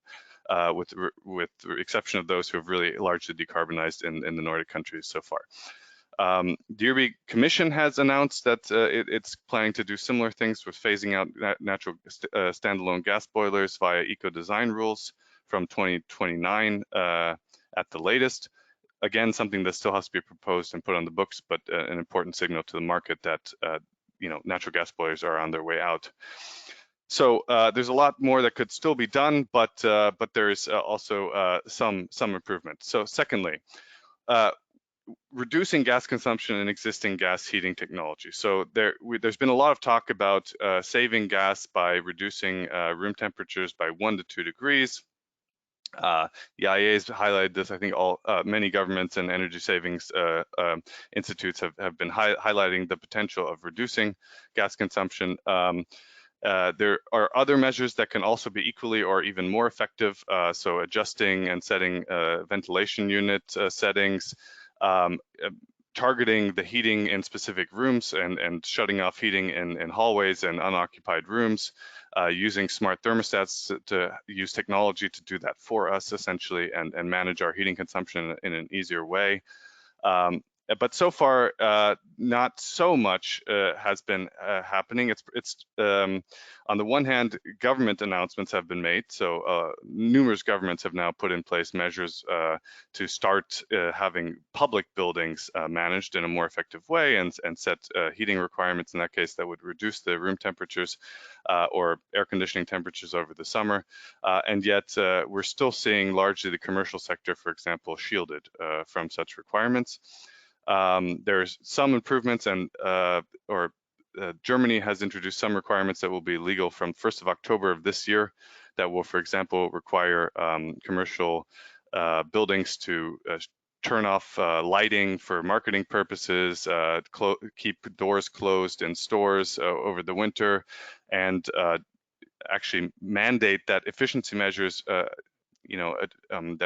[SPEAKER 4] with the exception of those who have really largely decarbonized in the Nordic countries so far. The European Commission has announced that it's planning to do similar things with phasing out natural standalone gas boilers via eco-design rules from 2029 at the latest. Again, something that still has to be proposed and put on the books, but an important signal to the market that natural gas boilers are on their way out. So there's a lot more that could still be done, but there is also some improvement. So secondly, reducing gas consumption in existing gas heating technology. So there's been a lot of talk about saving gas by reducing room temperatures by 1 to 2 degrees. The IEA has highlighted this. I think many governments and energy savings institutes have been highlighting the potential of reducing gas consumption. There are other measures that can also be equally or even more effective. So adjusting and setting ventilation unit settings, targeting the heating in specific rooms and shutting off heating in hallways and unoccupied rooms, using smart thermostats to use technology to do that for us essentially and manage our heating consumption in an easier way. But so far, not so much has been happening. It's on the one hand, government announcements have been made. So numerous governments have now put in place measures to start having public buildings managed in a more effective way and set heating requirements in that case that would reduce the room temperatures or air conditioning temperatures over the summer. And yet we're still seeing largely the commercial sector, for example, shielded from such requirements. There's some improvements Germany has introduced some requirements that will be legal from 1st of October of this year that will, for example, require commercial buildings to turn off lighting for marketing purposes, keep doors closed in stores over the winter, and actually mandate that efficiency measures that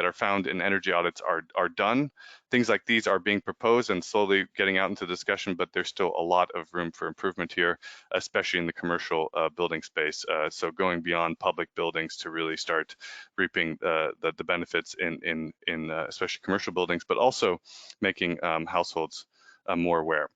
[SPEAKER 4] are found in energy audits are done. Things like these are being proposed and slowly getting out into discussion, but there's still a lot of room for improvement here, especially in the commercial building space. So going beyond public buildings to really start reaping the benefits in especially commercial buildings, but also making households more aware.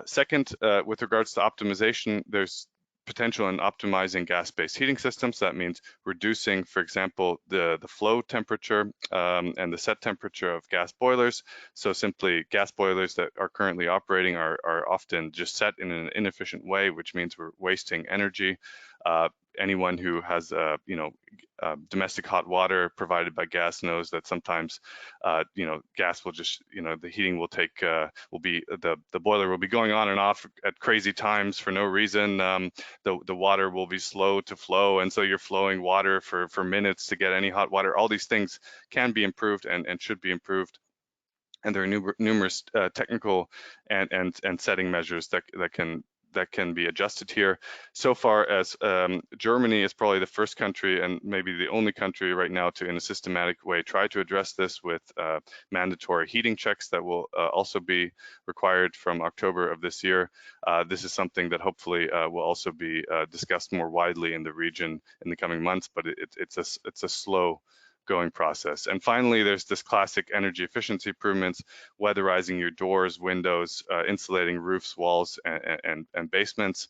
[SPEAKER 4] Second, with regards to optimization, there's potential in optimizing gas-based heating systems. That means reducing, for example, the flow temperature and the set temperature of gas boilers. So simply gas boilers that are currently operating are often just set in an inefficient way, which means we're wasting energy. Anyone who has, domestic hot water provided by gas knows that sometimes, gas will just, the heating will take, the boiler will be going on and off at crazy times for no reason. The water will be slow to flow, and so you're flowing water for minutes to get any hot water. All these things can be improved and should be improved. And there are numerous technical and setting measures that can be adjusted here. So far as Germany is probably the first country and maybe the only country right now to, in a systematic way, try to address this with mandatory heating checks that will also be required from October of this year. This is something that hopefully will also be discussed more widely in the region in the coming months, but it's a slow going process. And finally, there's this classic energy efficiency improvements, weatherizing your doors, windows, insulating roofs, walls, and basements.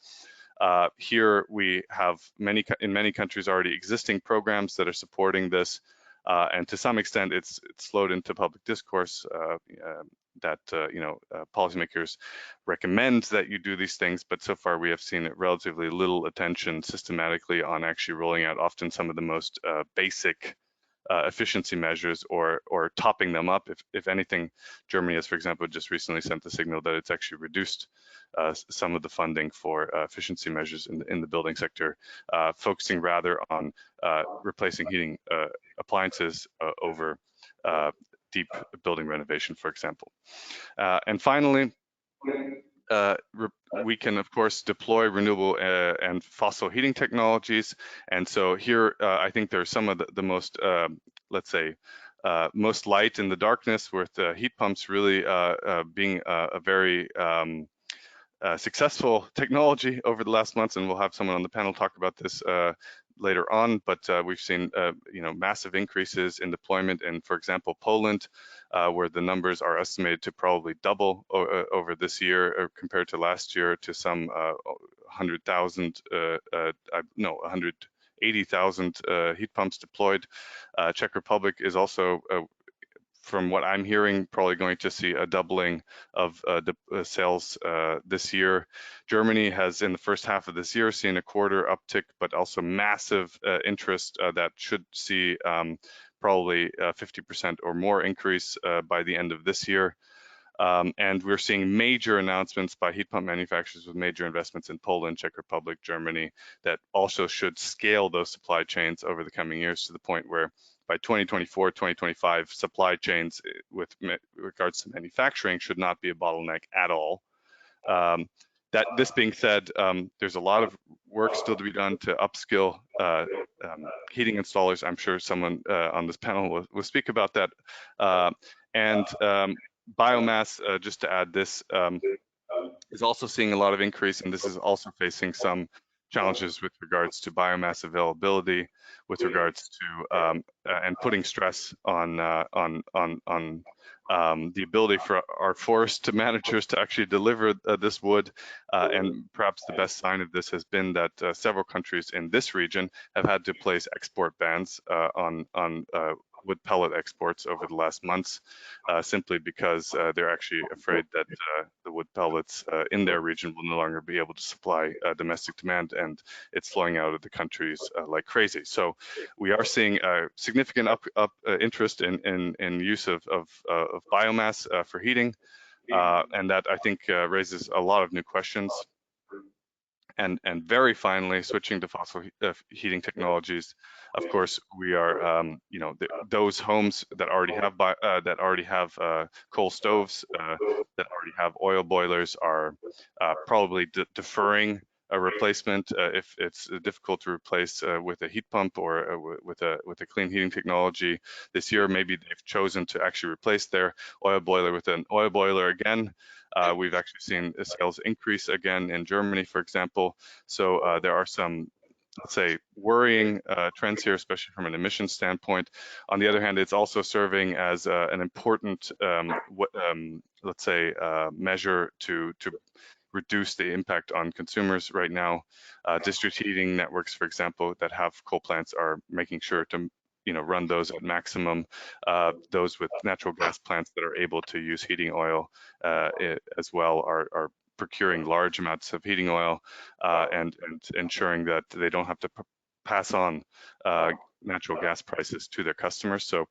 [SPEAKER 4] Here we have in many countries already existing programs that are supporting this, and to some extent it's flowed into public discourse that policymakers recommend that you do these things, but so far we have seen relatively little attention systematically on actually rolling out often some of the most basic efficiency measures or topping them up. If anything, Germany has, for example, just recently sent the signal that it's actually reduced some of the funding for efficiency measures in the building sector, focusing rather on replacing heating appliances over deep building renovation, for example. And finally, we can, of course, deploy renewable and fossil heating technologies. And so here, I think there are some of the most, let's say, most light in the darkness, with heat pumps really being a very successful technology over the last months. And we'll have someone on the panel talk about this later on, but we've seen massive increases in deployment in, for example, Poland, where the numbers are estimated to probably double over this year compared to last year, to some 180,000 heat pumps deployed. Czech Republic is also, from what I'm hearing, probably going to see a doubling of the sales this year. Germany has, in the first half of this year, seen a quarter uptick, but also massive interest that should see probably 50% or more increase by the end of this year. And we're seeing major announcements by heat pump manufacturers with major investments in Poland, Czech Republic, Germany, that also should scale those supply chains over the coming years to the point where by 2024, 2025, supply chains with regards to manufacturing should not be a bottleneck at all. This being said, there's a lot of work still to be done to upskill heating installers. I'm sure someone on this panel will speak about that. And biomass, just to add this, is also seeing a lot of increase, and this is also facing some challenges with regards to biomass availability, with regards to and putting stress on the ability for our forest managers to actually deliver this wood. And perhaps the best sign of this has been that several countries in this region have had to place export bans on wood pellet exports over the last months, simply because they're actually afraid that the wood pellets in their region will no longer be able to supply domestic demand, and it's flowing out of the countries like crazy. So we are seeing a significant interest in use of biomass for heating, and that, I think, raises a lot of new questions. And very finally, switching to fossil heating technologies, of course, we are, those homes that already have coal stoves, that already have oil boilers, are probably deferring a replacement if it's difficult to replace with a heat pump or with a clean heating technology this year. Maybe they've chosen to actually replace their oil boiler with an oil boiler again. We've actually seen sales increase again in Germany, for example. So there are some, let's say, worrying trends here, especially from an emissions standpoint. On the other hand, it's also serving as an important, let's say, measure to reduce the impact on consumers right now. District heating networks, for example, that have coal plants are making sure to run those at maximum. Those with natural gas plants that are able to use heating oil as well are procuring large amounts of heating oil and ensuring that they don't have to pass on natural gas prices to their customers. So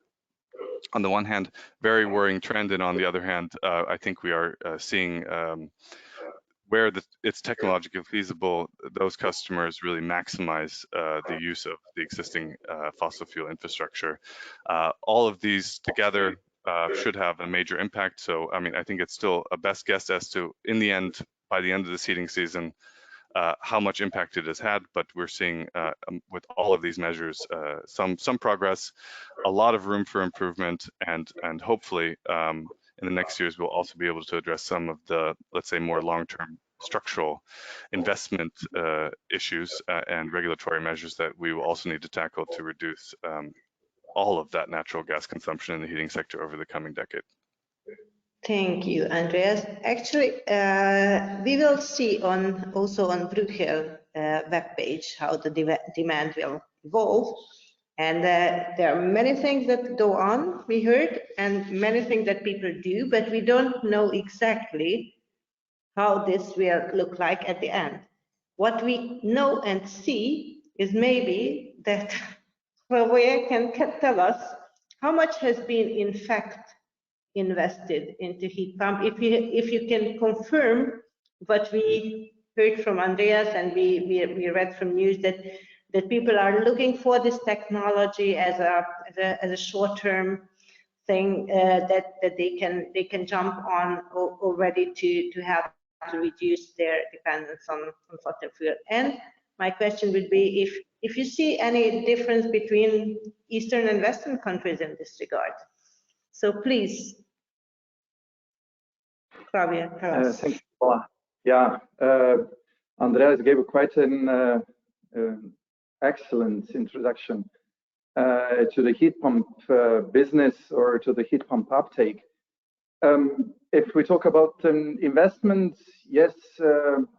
[SPEAKER 4] on the one hand, very worrying trend, and on the other hand, I think we are seeing where it's technologically feasible, those customers really maximize the use of the existing fossil fuel infrastructure. All of these together should have a major impact. So, I mean, I think it's still a best guess as to, in the end, by the end of this heating season, how much impact it has had, but we're seeing with all of these measures some progress, a lot of room for improvement, and hopefully in the next years we'll also be able to address some of the, let's say, more long-term structural investment issues and regulatory measures that we will also need to tackle to reduce all of that natural gas consumption in the heating sector over the coming decade.
[SPEAKER 1] Thank you, Andreas. Actually, we will see also on Bruegel webpage how the demand will evolve. And there are many things that go on, we heard, and many things that people do, but we don't know exactly how this will look like at the end. What we know and see is maybe that Borbála can tell us how much has been in fact invested into heat pump. If you can confirm what we heard from Andreas and we read from news that people are looking for this technology as a short-term thing that they can jump on already to have to reduce their dependence on fossil fuel. And my question would be if you see any difference between Eastern and Western countries in this regard. So please, Javier, tell us.
[SPEAKER 3] Thank you. Yeah, Andreas gave quite an excellent introduction to the heat pump business or to the heat pump uptake. If we talk about investments, yes,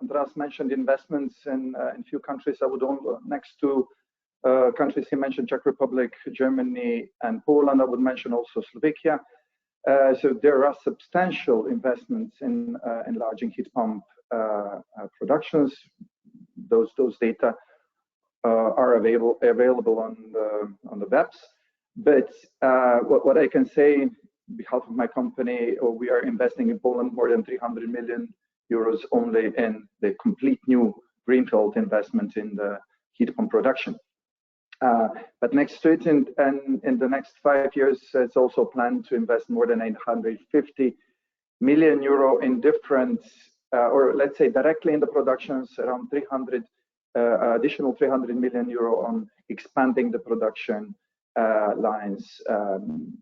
[SPEAKER 3] Andreas mentioned investments in few countries. I would next to countries he mentioned, Czech Republic, Germany, and Poland, I would mention also Slovakia. So there are substantial investments in enlarging heat pump productions. Those data are available on the webs. But what I can say on behalf of my company, we are investing in Poland more than 300 million euros only in the complete new greenfield investment in the heat pump production. But next to it, in the next 5 years, it's also planned to invest more than 850 million euro in different, or let's say directly in the productions, around additional 300 million euro on expanding the production lines,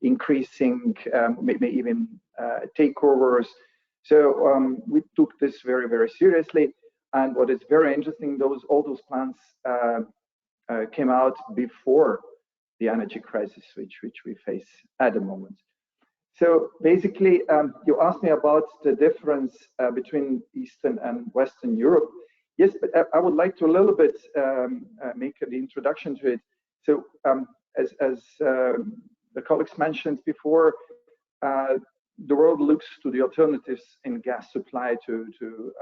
[SPEAKER 3] increasing, maybe even takeovers. So we took this very, very seriously. And what is very interesting, all those plans came out before the energy crisis, which we face at the moment. So basically, you asked me about the difference between Eastern and Western Europe. Yes, but I would like to a little bit make the introduction to it. So as the colleagues mentioned before, the world looks to the alternatives in gas supply to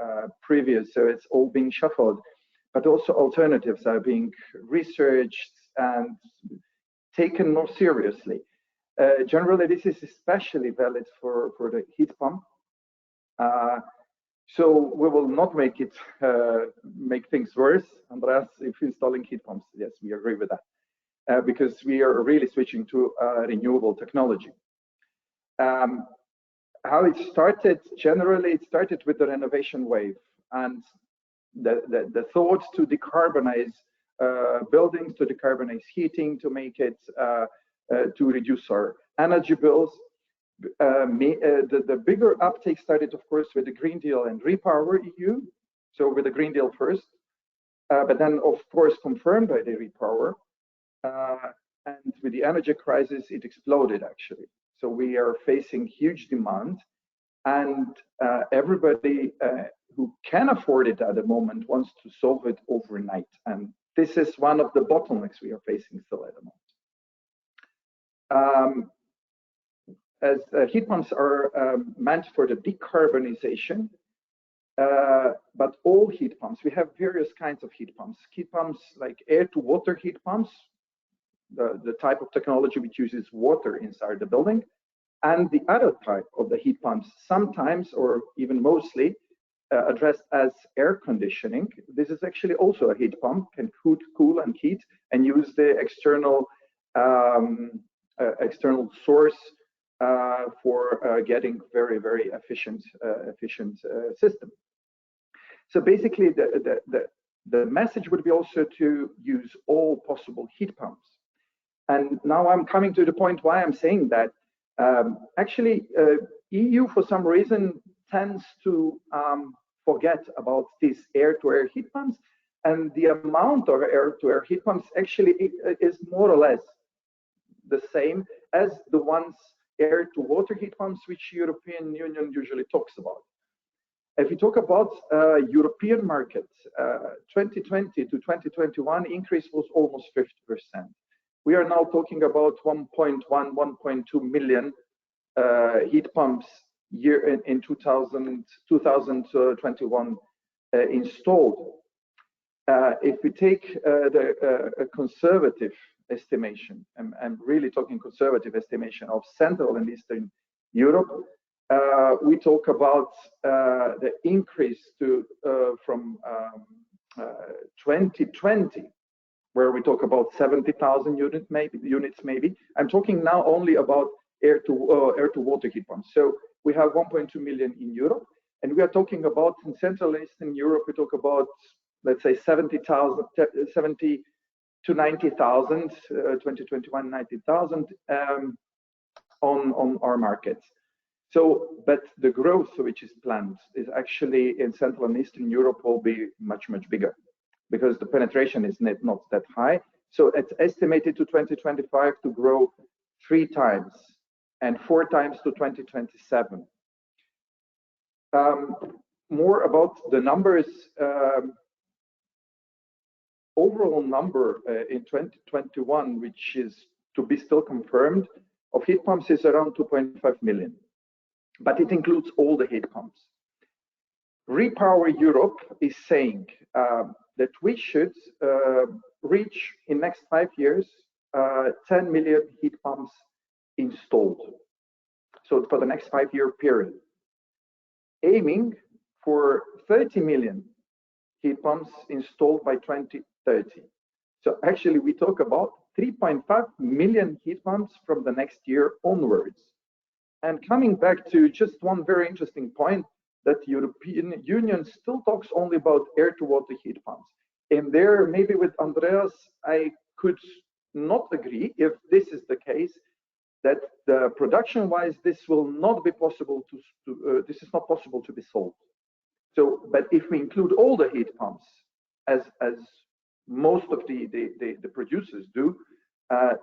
[SPEAKER 3] previous, so it's all being shuffled. But also alternatives are being researched and taken more seriously. Generally, this is especially valid for the heat pump. So we will not make things worse, Andreas, if installing heat pumps. Yes, we agree with that, because we are really switching to renewable technology. How it started, generally, it started with the renovation wave and the thought to decarbonize buildings, to decarbonize heating, to make it to reduce our energy bills. The bigger uptake started, of course, with the Green Deal and Repower EU. So with the Green Deal first, but then, of course, confirmed by the Repower. And with the energy crisis, it exploded, actually. So we are facing huge demand, and everybody who can afford it at the moment wants to solve it overnight. And this is one of the bottlenecks we are facing still at the moment. As heat pumps are meant for the decarbonization, but all heat pumps, we have various kinds of heat pumps. Heat pumps like air-to-water heat pumps, the type of technology which uses water inside the building, and the other type of the heat pumps, sometimes or even mostly addressed as air conditioning. This is actually also a heat pump, can cool and heat, and use the external source for getting very, very efficient system. So basically, the message would be also to use all possible heat pumps. And now I'm coming to the point why I'm saying that. Actually, EU for some reason tends to forget about these air-to-air heat pumps, and the amount of air-to-air heat pumps actually is more or less the same as the ones air-to-water heat pumps which European Union usually talks about. If you talk about European markets, 2020 to 2021 increase was almost 50%. We are now talking about 1.1, 1.2 million heat pumps in 2021 installed. If we take a conservative estimation, I'm really talking conservative estimation of Central and Eastern Europe, we talk about the increase to from 2020, where we talk about 70,000 units maybe. I'm talking now only about air-to-water heat pumps. So we have 1.2 million in Europe, and we are talking about in Central and Eastern Europe, we talk about, let's say 70 to 90,000, 2021, 90,000 on our markets. So, but the growth which is planned is actually in Central and Eastern Europe will be much, much bigger, because the penetration is not that high. So it's estimated to 2025 to grow 3 times and 4 times to 2027. More about the numbers. Overall number in 2021, which is to be still confirmed, of heat pumps is around 2.5 million, but it includes all the heat pumps. Repower Europe is saying that we should reach in next 5 years 10 million heat pumps installed. So for the next 5-year period, aiming for 30 million heat pumps installed by 2030. So actually we talk about 3.5 million heat pumps from the next year onwards. And coming back to just one very interesting point, that the European Union still talks only about air-to-water heat pumps. And there, maybe with Andreas, I could not agree, if this is the case, that the production-wise, this will not be possible this is not possible to be solved. So, but if we include all the heat pumps, as most of the producers do,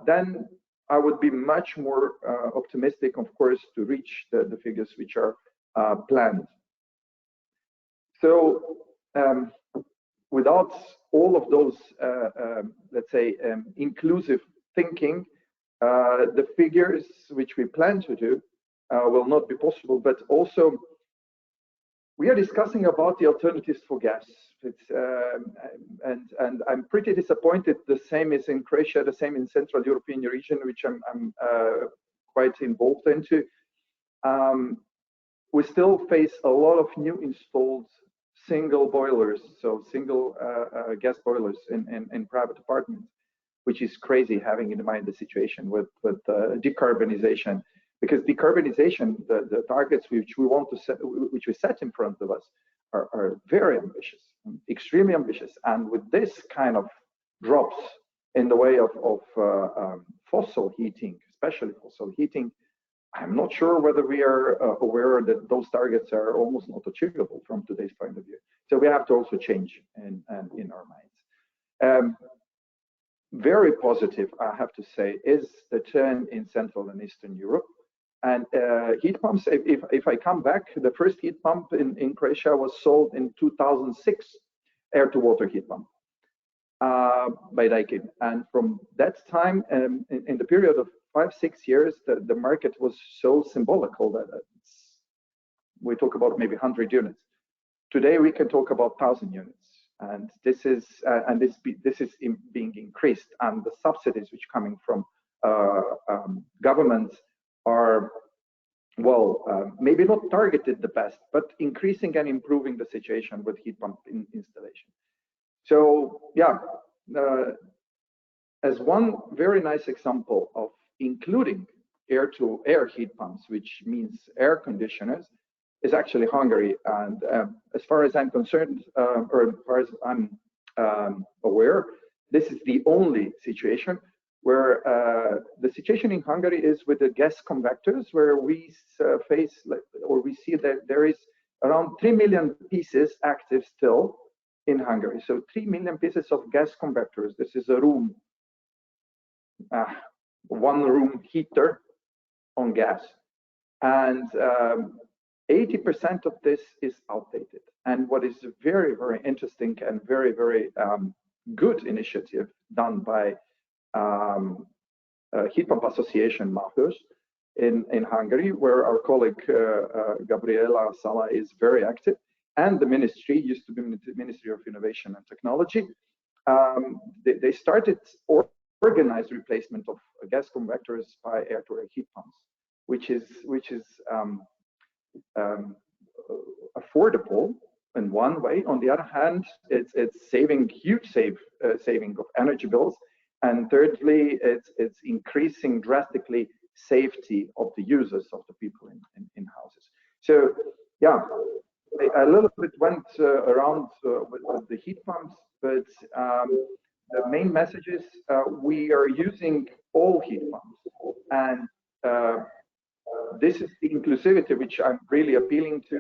[SPEAKER 3] then I would be much more optimistic, of course, to reach the figures which are planned. So, without all of those, let's say, inclusive thinking, the figures which we plan to do will not be possible. But also, we are discussing about the alternatives for gas. It's, and I'm pretty disappointed. The same is in Croatia, the same in Central European region, which I'm quite involved into. We still face a lot of new installed single boilers, so single gas boilers in private apartments, which is crazy, having in mind the situation with decarbonization. Because decarbonization, the targets which we want to set, which we set in front of us, are very ambitious, extremely ambitious. And with this kind of drops in the way of fossil heating, especially fossil heating, I'm not sure whether we are aware that those targets are almost not achievable from today's point of view. So we have to also change in our minds. Very positive, I have to say, is the turn in Central and Eastern Europe. And heat pumps, if I come back, the first heat pump in Croatia was sold in 2006, air-to-water heat pump by REKK. And from that time, in the period of 5-6 years, the market was so symbolical that we talk about maybe 100 units. Today we can talk about 1,000 units, and this is being increased, and the subsidies which coming from governments are, well, maybe not targeted the best, but increasing and improving the situation with heat pump installation. So yeah, as one very nice example of including air-to-air heat pumps, which means air conditioners, is actually Hungary. And as far as I'm concerned, or as far as I'm aware, this is the only situation where the situation in Hungary is with the gas convectors, where we we see that there is around 3 million pieces active still in Hungary. So 3 million pieces of gas convectors. This is a room, one room heater on gas. And 80% of this is outdated. And what is very, very interesting and very, very good initiative done by Heat Pump Association Máthos in Hungary, where our colleague Gabriela Sala is very active, and the ministry, used to be the Ministry of Innovation and Technology. They started organized replacement of gas convectors by air-to-air heat pumps, which is affordable in one way. On the other hand, it's saving huge saving of energy bills, and thirdly, it's increasing drastically safety of the users, of the people in houses. So yeah, a little bit went around with the heat pumps, but the main message is we are using all heat pumps, and this is the inclusivity which I'm really appealing to.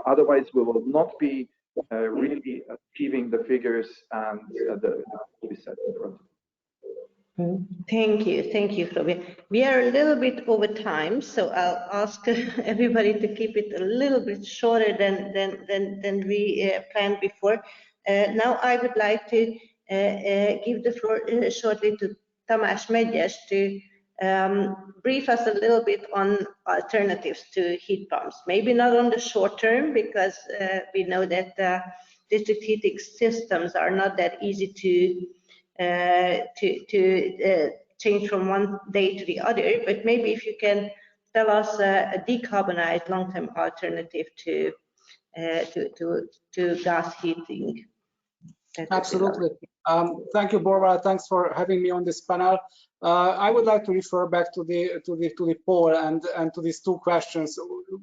[SPEAKER 3] Otherwise, we will not be really achieving the figures and the we set in front.
[SPEAKER 1] Thank you, Fabian. We are a little bit over time, so I'll ask everybody to keep it a little bit shorter than we planned before. Now I would like to give the floor shortly to Tamás Megyes to brief us a little bit on alternatives to heat pumps. Maybe not on the short term, because we know that district heating systems are not that easy to change from one day to the other, but maybe if you can tell us a decarbonized long-term alternative to gas heating.
[SPEAKER 5] Absolutely. Thank you, Borbála. Thanks for having me on this panel. I would like to refer back to the poll and to these two questions.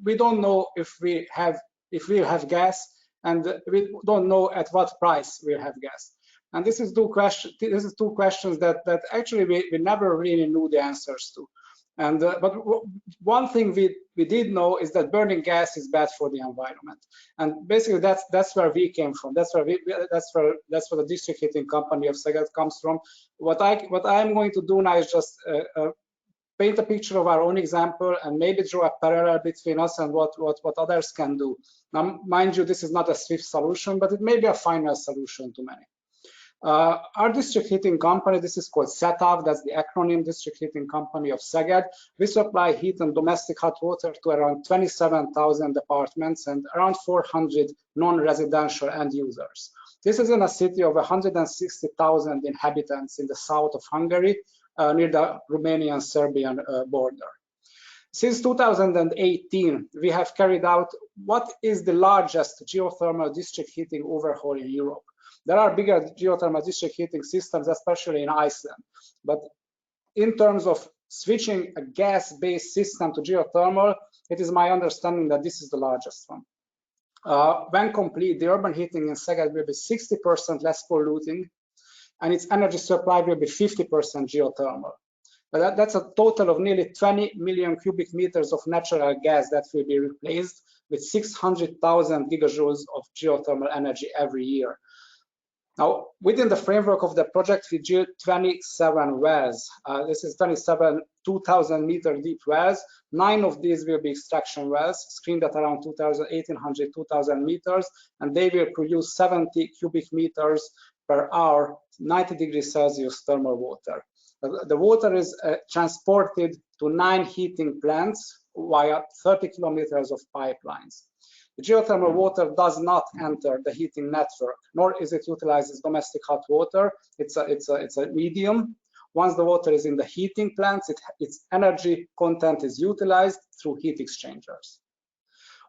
[SPEAKER 5] We don't know if we'll have gas, and we don't know at what price we'll have gas. And this is two questions that actually we never really knew the answers to. And but one thing we did know is that burning gas is bad for the environment, and basically that's where we came from. That's where the district heating company of Szeged comes from. What I'm going to do now is just paint a picture of our own example and maybe draw a parallel between us and what others can do. Now, mind you, this is not a swift solution, but it may be a final solution to many. Our district heating company, this is called CEPS, that's the acronym, District Heating Company of Szeged. We supply heat and domestic hot water to around 27,000 apartments and around 400 non-residential end users. This is in a city of 160,000 inhabitants in the south of Hungary, near the Romanian-Serbian border. Since 2018, we have carried out what is the largest geothermal district heating overhaul in Europe. There are bigger geothermal district heating systems, especially in Iceland. But in terms of switching a gas-based system to geothermal, it is my understanding that this is the largest one. When complete, the urban heating in Szeged will be 60% less polluting, and its energy supply will be 50% geothermal. But that's a total of nearly 20 million cubic meters of natural gas that will be replaced with 600,000 gigajoules of geothermal energy every year. Now, within the framework of the project, we drilled 27 wells. This is 27 2,000-meter deep wells. 9 of these will be extraction wells, screened at around 1,800, 2,000 meters, and they will produce 70 cubic meters per hour, 90 degrees Celsius thermal water. The water is transported to 9 heating plants via 30 kilometers of pipelines. The geothermal water does not enter the heating network, nor is it utilized as domestic hot water. It's a medium. Once the water is in the heating plants, its energy content is utilized through heat exchangers.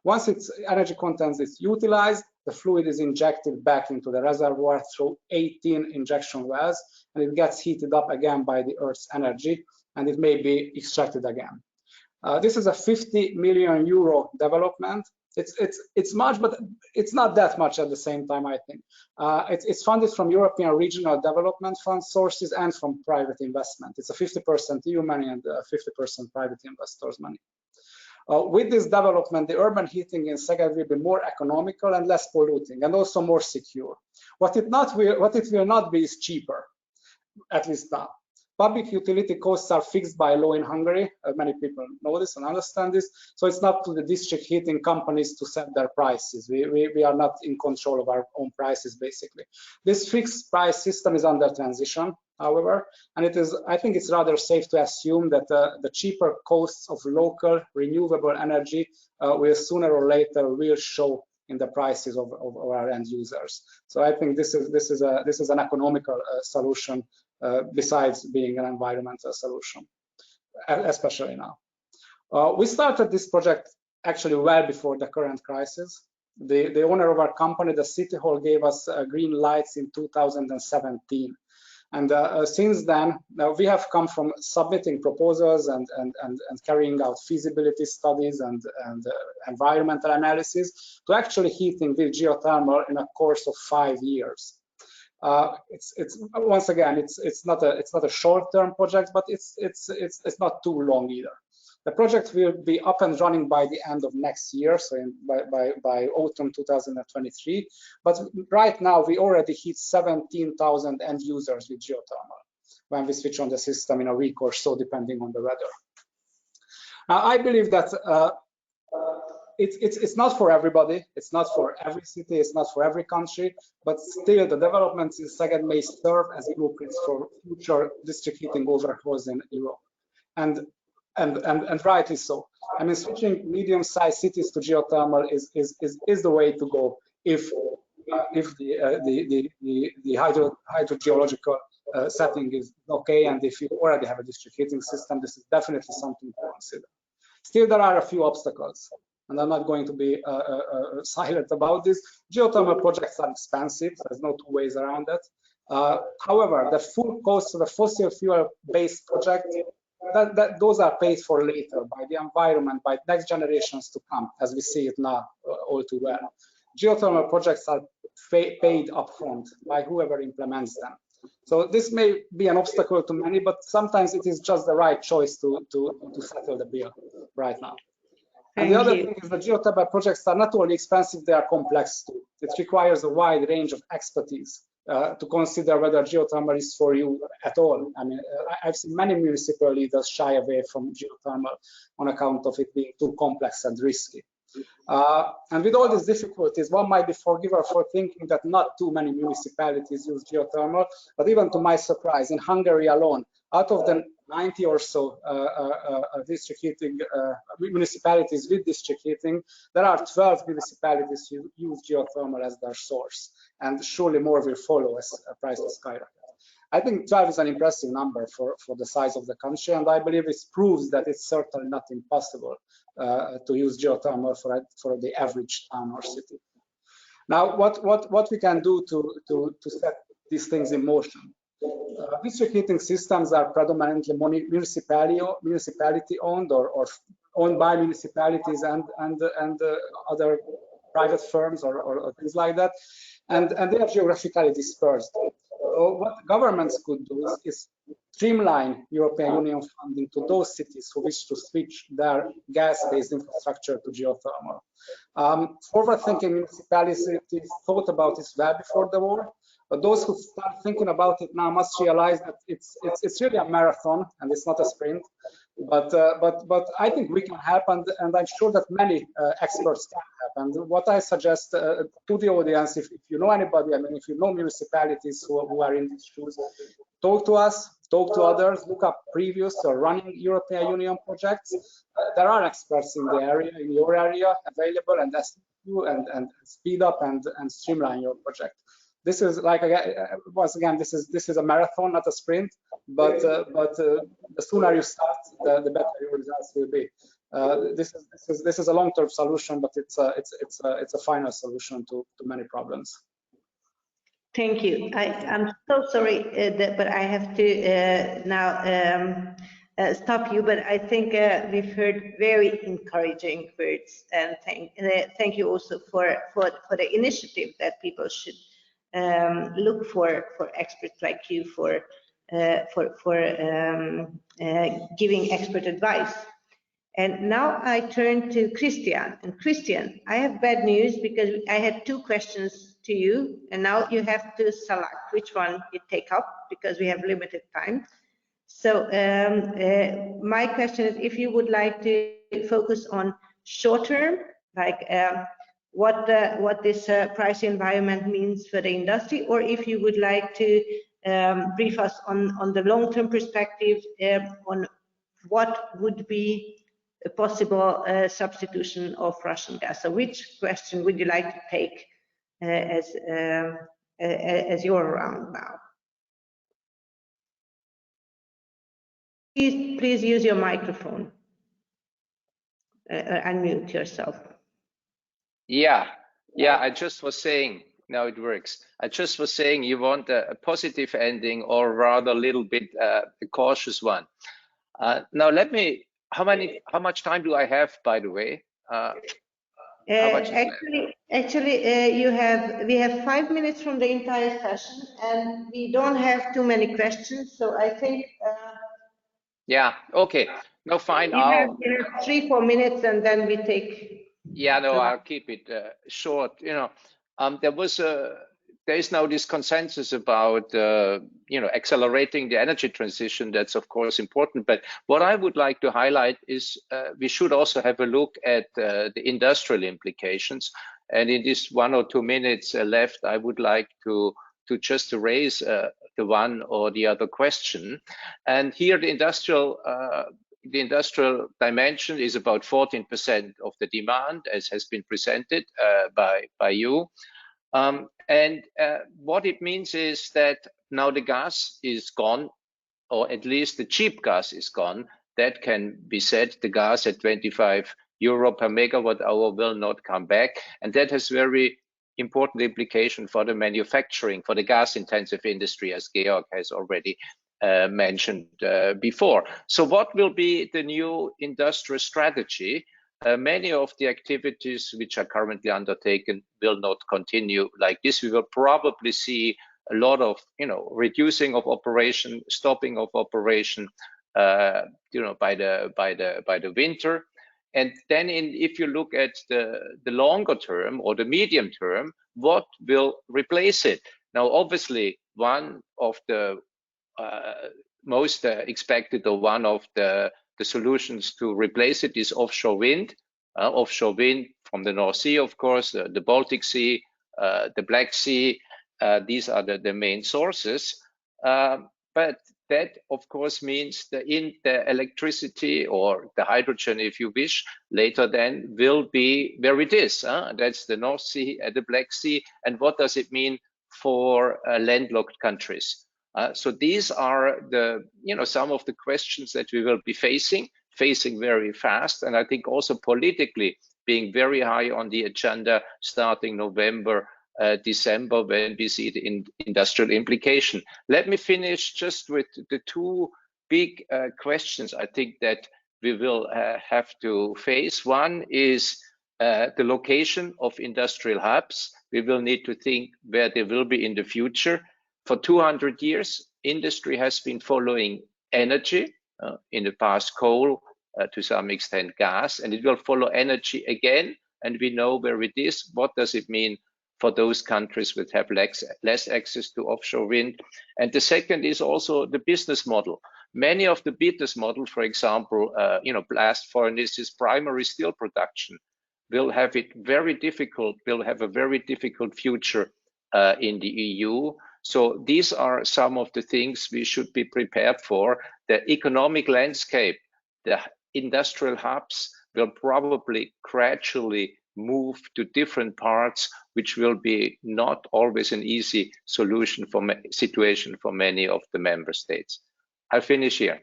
[SPEAKER 5] Once its energy content is utilized, the fluid is injected back into the reservoir through 18 injection wells, and it gets heated up again by the Earth's energy, and it may be extracted again. This is a 50 million euro development. It's much, but it's not that much at the same time, I think. It's funded from European Regional Development Fund sources and from private investment. It's a 50% EU money and 50% private investors' money. With this development, the urban heating in Szeged will be more economical and less polluting, and also more secure. What it will not be is cheaper, at least now. Public utility costs are fixed by law in Hungary. Many people know this and understand this. So it's not to the district heating companies to set their prices. We are not in control of our own prices, basically. This fixed price system is under transition, however, and I think it's rather safe to assume that the cheaper costs of local renewable energy will sooner or later will show in the prices of our end users. So I think this is an economical solution besides being an environmental solution, especially now. We started this project actually well before the current crisis. The owner of our company, the City Hall, gave us green lights in 2017. And since then, we have come from submitting proposals and carrying out feasibility studies and environmental analysis to actually heating with geothermal in a course of 5 years. Once again, it's not a short-term project, but it's not too long either. The project will be up and running by the end of next year, so by autumn 2023. But right now, we already hit 17,000 end users with geothermal when we switch on the system in a week or so, depending on the weather. Now, I believe that it's not for everybody, it's not for every city, it's not for every country, but still the developments in Szeged may serve as blueprints for future district heating overhauls in Europe. And rightly so. I mean, switching medium-sized cities to geothermal is the way to go if the hydrogeological setting is okay, and if you already have a district heating system, this is definitely something to consider. Still, there are a few obstacles, and I'm not going to be silent about this. Geothermal projects are expensive. There's no two ways around that. However, the full cost of a fossil fuel-based project, those are paid for later by the environment, by next generations to come, as we see it now all too well. Geothermal projects are paid upfront by whoever implements them. So this may be an obstacle to many, but sometimes it is just the right choice to settle the bill right now. And the other thing is that geothermal projects are not only expensive, they are complex too. It requires a wide range of expertise to consider whether geothermal is for you at all. I mean, I've seen many municipal leaders shy away from geothermal on account of it being too complex and risky. And with all these difficulties, one might be forgiven for thinking that not too many municipalities use geothermal, but even to my surprise, in Hungary alone, out of the 90 or so district heating municipalities with district heating, there are 12 municipalities who use geothermal as their source, and surely more will follow as prices skyrocket. I think 12 is an impressive number for the size of the country, and I believe it proves that it's certainly not impossible to use geothermal for the average town or city. Now, what we can do to set these things in motion? District heating systems are predominantly municipality owned or owned by municipalities and other private firms or things like that, and they are geographically dispersed. So what governments could do is streamline European Union funding to those cities who wish to switch their gas-based infrastructure to geothermal. Forward-thinking municipalities thought about this well before the war. But those who start thinking about it now must realize that it's really a marathon and it's not a sprint. But I think we can help, and I'm sure that many experts can help. And what I suggest to the audience, if you know anybody, I mean, if you know municipalities who are in these shoes, talk to us, talk to others, look up previous or running European Union projects. There are experts in the area, in your area, available, and assist you and speed up and streamline your project. This is like, once again, this is a marathon, not a sprint. But the sooner you start, the better your results will be. This is a long-term solution, but it's a final solution to many problems.
[SPEAKER 1] Thank you. I'm so sorry, but I have to now stop you. But I think we've heard very encouraging words, and thank you also for the initiative that people should look for experts like you for giving expert advice. And now I turn to Christian. And Christian, I have bad news because I had 2 questions to you, and now you have to select which one you take up because we have limited time. So my question is, if you would like to focus on short term, like what this price environment means for the industry, or if you would like to brief us on the long-term perspective on what would be a possible substitution of Russian gas. So which question would you like to take as your round now? Please use your microphone. Unmute yourself.
[SPEAKER 6] Yeah, I just was saying, now it works. I just was saying you want a positive ending, or rather a little bit a cautious one. Now let me, how much time do I have, by the way?
[SPEAKER 1] Actually, we have 5 minutes from the entire session, and we don't have too many questions, so I think
[SPEAKER 6] yeah, okay, no, fine.
[SPEAKER 1] We have 3-4 minutes, and then we take.
[SPEAKER 6] Yeah, no, I'll keep it short. You know, there is now this consensus about accelerating the energy transition. That's of course important. But what I would like to highlight is we should also have a look at the industrial implications. And in this 1 or 2 minutes left, I would like to just raise the one or the other question. And here the industrial dimension is about 14% of the demand, as has been presented by you. And what it means is that now the gas is gone, or at least the cheap gas is gone. That can be said. The gas at 25 euro per megawatt hour will not come back. And that has very important implication for the manufacturing, for the gas intensive industry, as Georg has already mentioned before. So what will be the new industrial strategy? Many of the activities which are currently undertaken will not continue like this. We will probably see a lot of, reducing of operation, stopping of operation, by the winter. And then if you look at the longer term or the medium term, what will replace it? Now, obviously, one of the most expected, or one of the solutions to replace it is offshore wind. Offshore wind from the North Sea, of course, the Baltic Sea, the Black Sea. These are the main sources. But that, of course, means the electricity or the hydrogen, if you wish, later then will be where it is. That's the North Sea and the Black Sea. And what does it mean for landlocked countries? So these are some of the questions that we will be facing very fast, and I think also politically being very high on the agenda starting November, December, when we see the industrial implication. Let me finish just with the 2 big questions I think that we will have to face. One is the location of industrial hubs. We will need to think where they will be in the future. For 200 years, industry has been following energy, in the past coal, to some extent gas, and it will follow energy again, and we know where it is. What does it mean for those countries that have less access to offshore wind. And the second is also the business model. Many of the business models, for example, blast furnaces, primary steel production, will have it very difficult, will have a very difficult future in the EU. So these are some of the things we should be prepared for. The economic landscape, the industrial hubs will probably gradually move to different parts, which will be not always an easy situation for many of the member states. I'll finish here.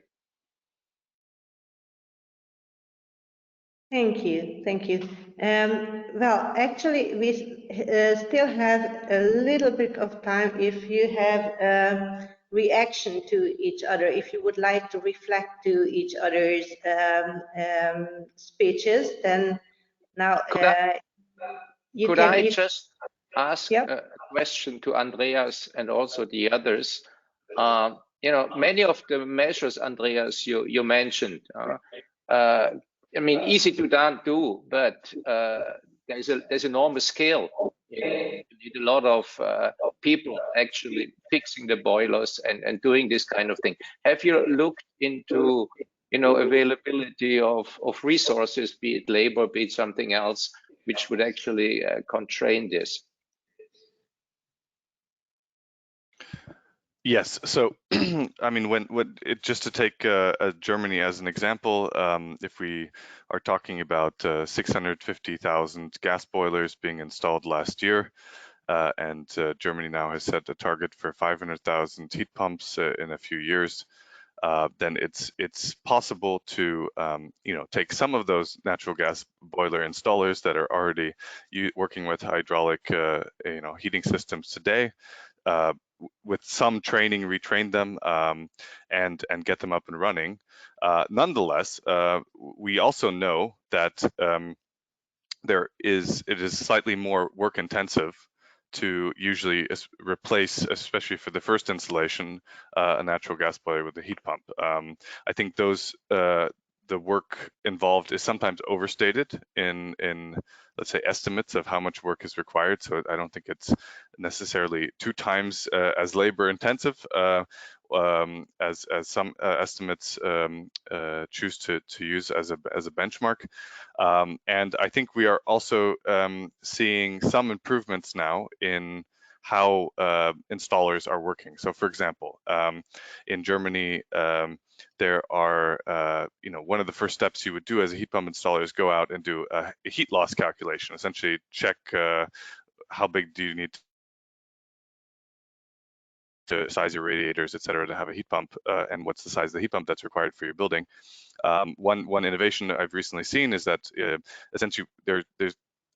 [SPEAKER 1] Thank you, thank you. Well, actually, we still have a little bit of time. If you have a reaction to each other, if you would like to reflect to each other's speeches, then now
[SPEAKER 6] could I just ask a question to Andreas and also the others? Many of the measures, Andreas, you mentioned, I mean, easy to do, but there's enormous scale. You need a lot of people actually fixing the boilers and doing this kind of thing. Have you looked into, availability of resources, be it labor, be it something else, which would actually constrain this?
[SPEAKER 4] Yes. So, I mean, just to take Germany as an example, if we are talking about 650,000 gas boilers being installed last year, and Germany now has set a target for 500,000 heat pumps in a few years, then it's possible to take some of those natural gas boiler installers that are already working with hydraulic heating systems today, with some training, retrain them and get them up and running. Nonetheless, we also know that it is slightly more work intensive to usually replace, especially for the first installation, a natural gas boiler with a heat pump. I think the work involved is sometimes overstated in let's say estimates of how much work is required. So I don't think it's necessarily 2 times as labor intensive as some estimates choose to use as a benchmark. And I think we are also seeing some improvements now in how installers are working. So, for example, in Germany, there are, one of the first steps you would do as a heat pump installer is go out and do a heat loss calculation, essentially check how big do you need to size your radiators, et cetera, to have a heat pump, and what's the size of the heat pump that's required for your building. One innovation I've recently seen is that essentially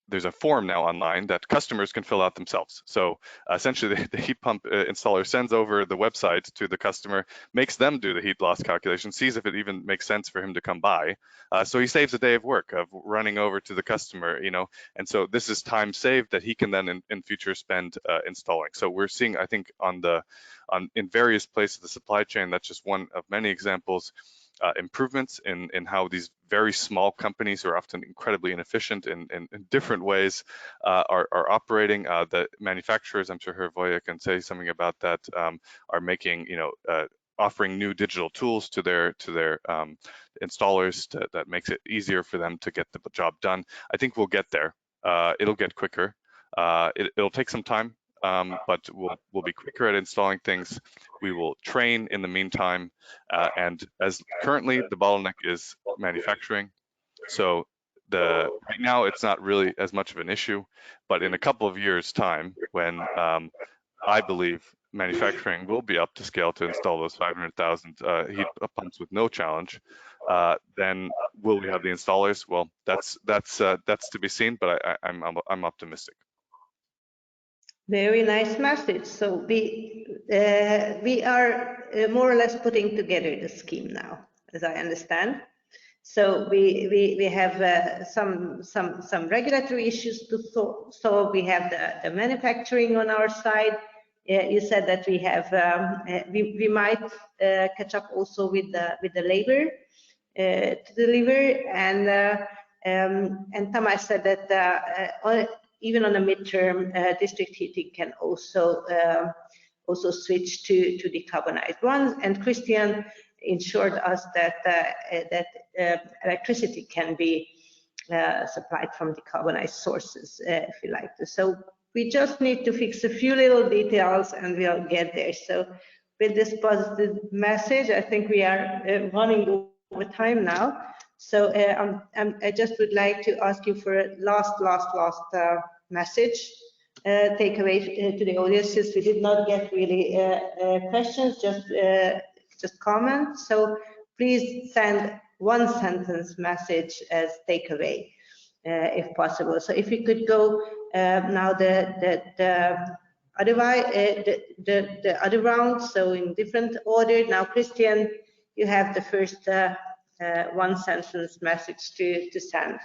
[SPEAKER 4] there's a form now online that customers can fill out themselves. So essentially the heat pump installer sends over the website to the customer, makes them do the heat loss calculation, sees if it even makes sense for him to come by. So he saves a day of work of running over to the customer, and so this is time saved that he can then in future spend installing. So we're seeing, I think, in various places of the supply chain, that's just one of many examples, improvements in how these very small companies who are often incredibly inefficient in different ways are operating. The manufacturers, I'm sure Hervoya can say something about that, are making, offering new digital tools to their installers that makes it easier for them to get the job done. I think we'll get there. It'll get quicker. It'll take some time, but we'll be quicker at installing things. We will train in the meantime, and as currently the bottleneck is manufacturing. So right now it's not really as much of an issue, but in a couple of years' time, when I believe manufacturing will be up to scale to install those 500,000 heat pumps with no challenge, then will we have the installers? Well, that's to be seen, but I'm optimistic.
[SPEAKER 1] Very nice message. So we are more or less putting together the scheme now, as I understand. So we have some regulatory issues to solve. We have the manufacturing on our side. You said that we have we might catch up also with the labor to deliver, and Tamás said that even on a midterm, district heating can also switch to decarbonized ones. And Christian ensured us that electricity can be supplied from decarbonized sources, if you like to. So we just need to fix a few little details and we'll get there. So with this positive message, I think we are running over time now. So I just would like to ask you for a last message, takeaway to the audience, since we did not get really questions, just comments. So please send one sentence message as takeaway, if possible. So if we could go now the other round, so in different order. Now, Christian, you have the first one sentence message to send.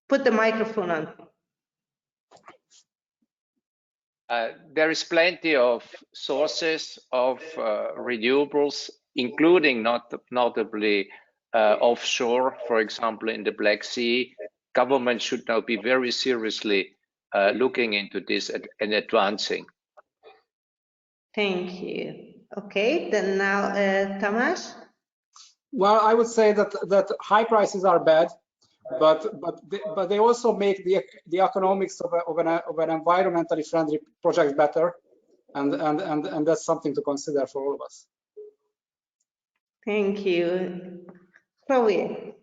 [SPEAKER 1] Put the microphone on.
[SPEAKER 6] There is plenty of sources of renewables, including notably offshore, for example, in the Black Sea. Government should now be very seriously looking into this and advancing.
[SPEAKER 1] Thank you. Okay, then now Tamás.
[SPEAKER 5] Well, I would say that high prices are bad, but they also make the economics of an environmentally friendly project better, and that's something to consider for all of us.
[SPEAKER 1] Thank you. Chloe.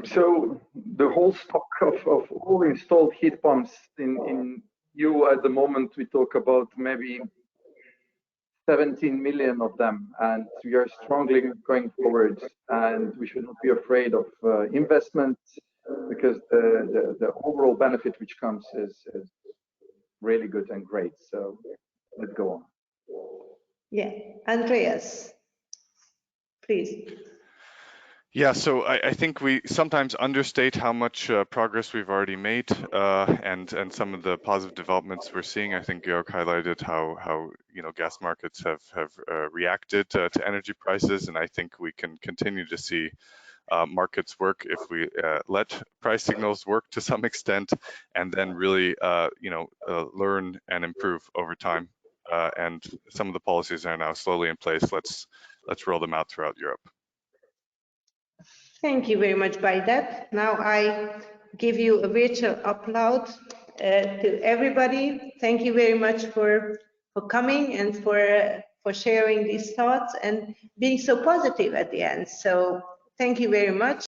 [SPEAKER 3] So the whole stock of all installed heat pumps in EU at the moment, we talk about maybe 17 million of them, and we are strongly going forward, and we should not be afraid of investment, because the overall benefit which comes is really good and great. So let's go on.
[SPEAKER 1] Yeah, Andreas, please.
[SPEAKER 4] Yeah, so I think we sometimes understate how much progress we've already made and some of the positive developments we're seeing. I think Georg highlighted how gas markets have reacted to energy prices, and I think we can continue to see markets work if we let price signals work to some extent, and then really learn and improve over time. And some of the policies are now slowly in place. Let's roll them out throughout Europe.
[SPEAKER 1] Thank you very much by that. Now I give you a virtual applause to everybody. Thank you very much for coming and for sharing these thoughts and being so positive at the end. So thank you very much.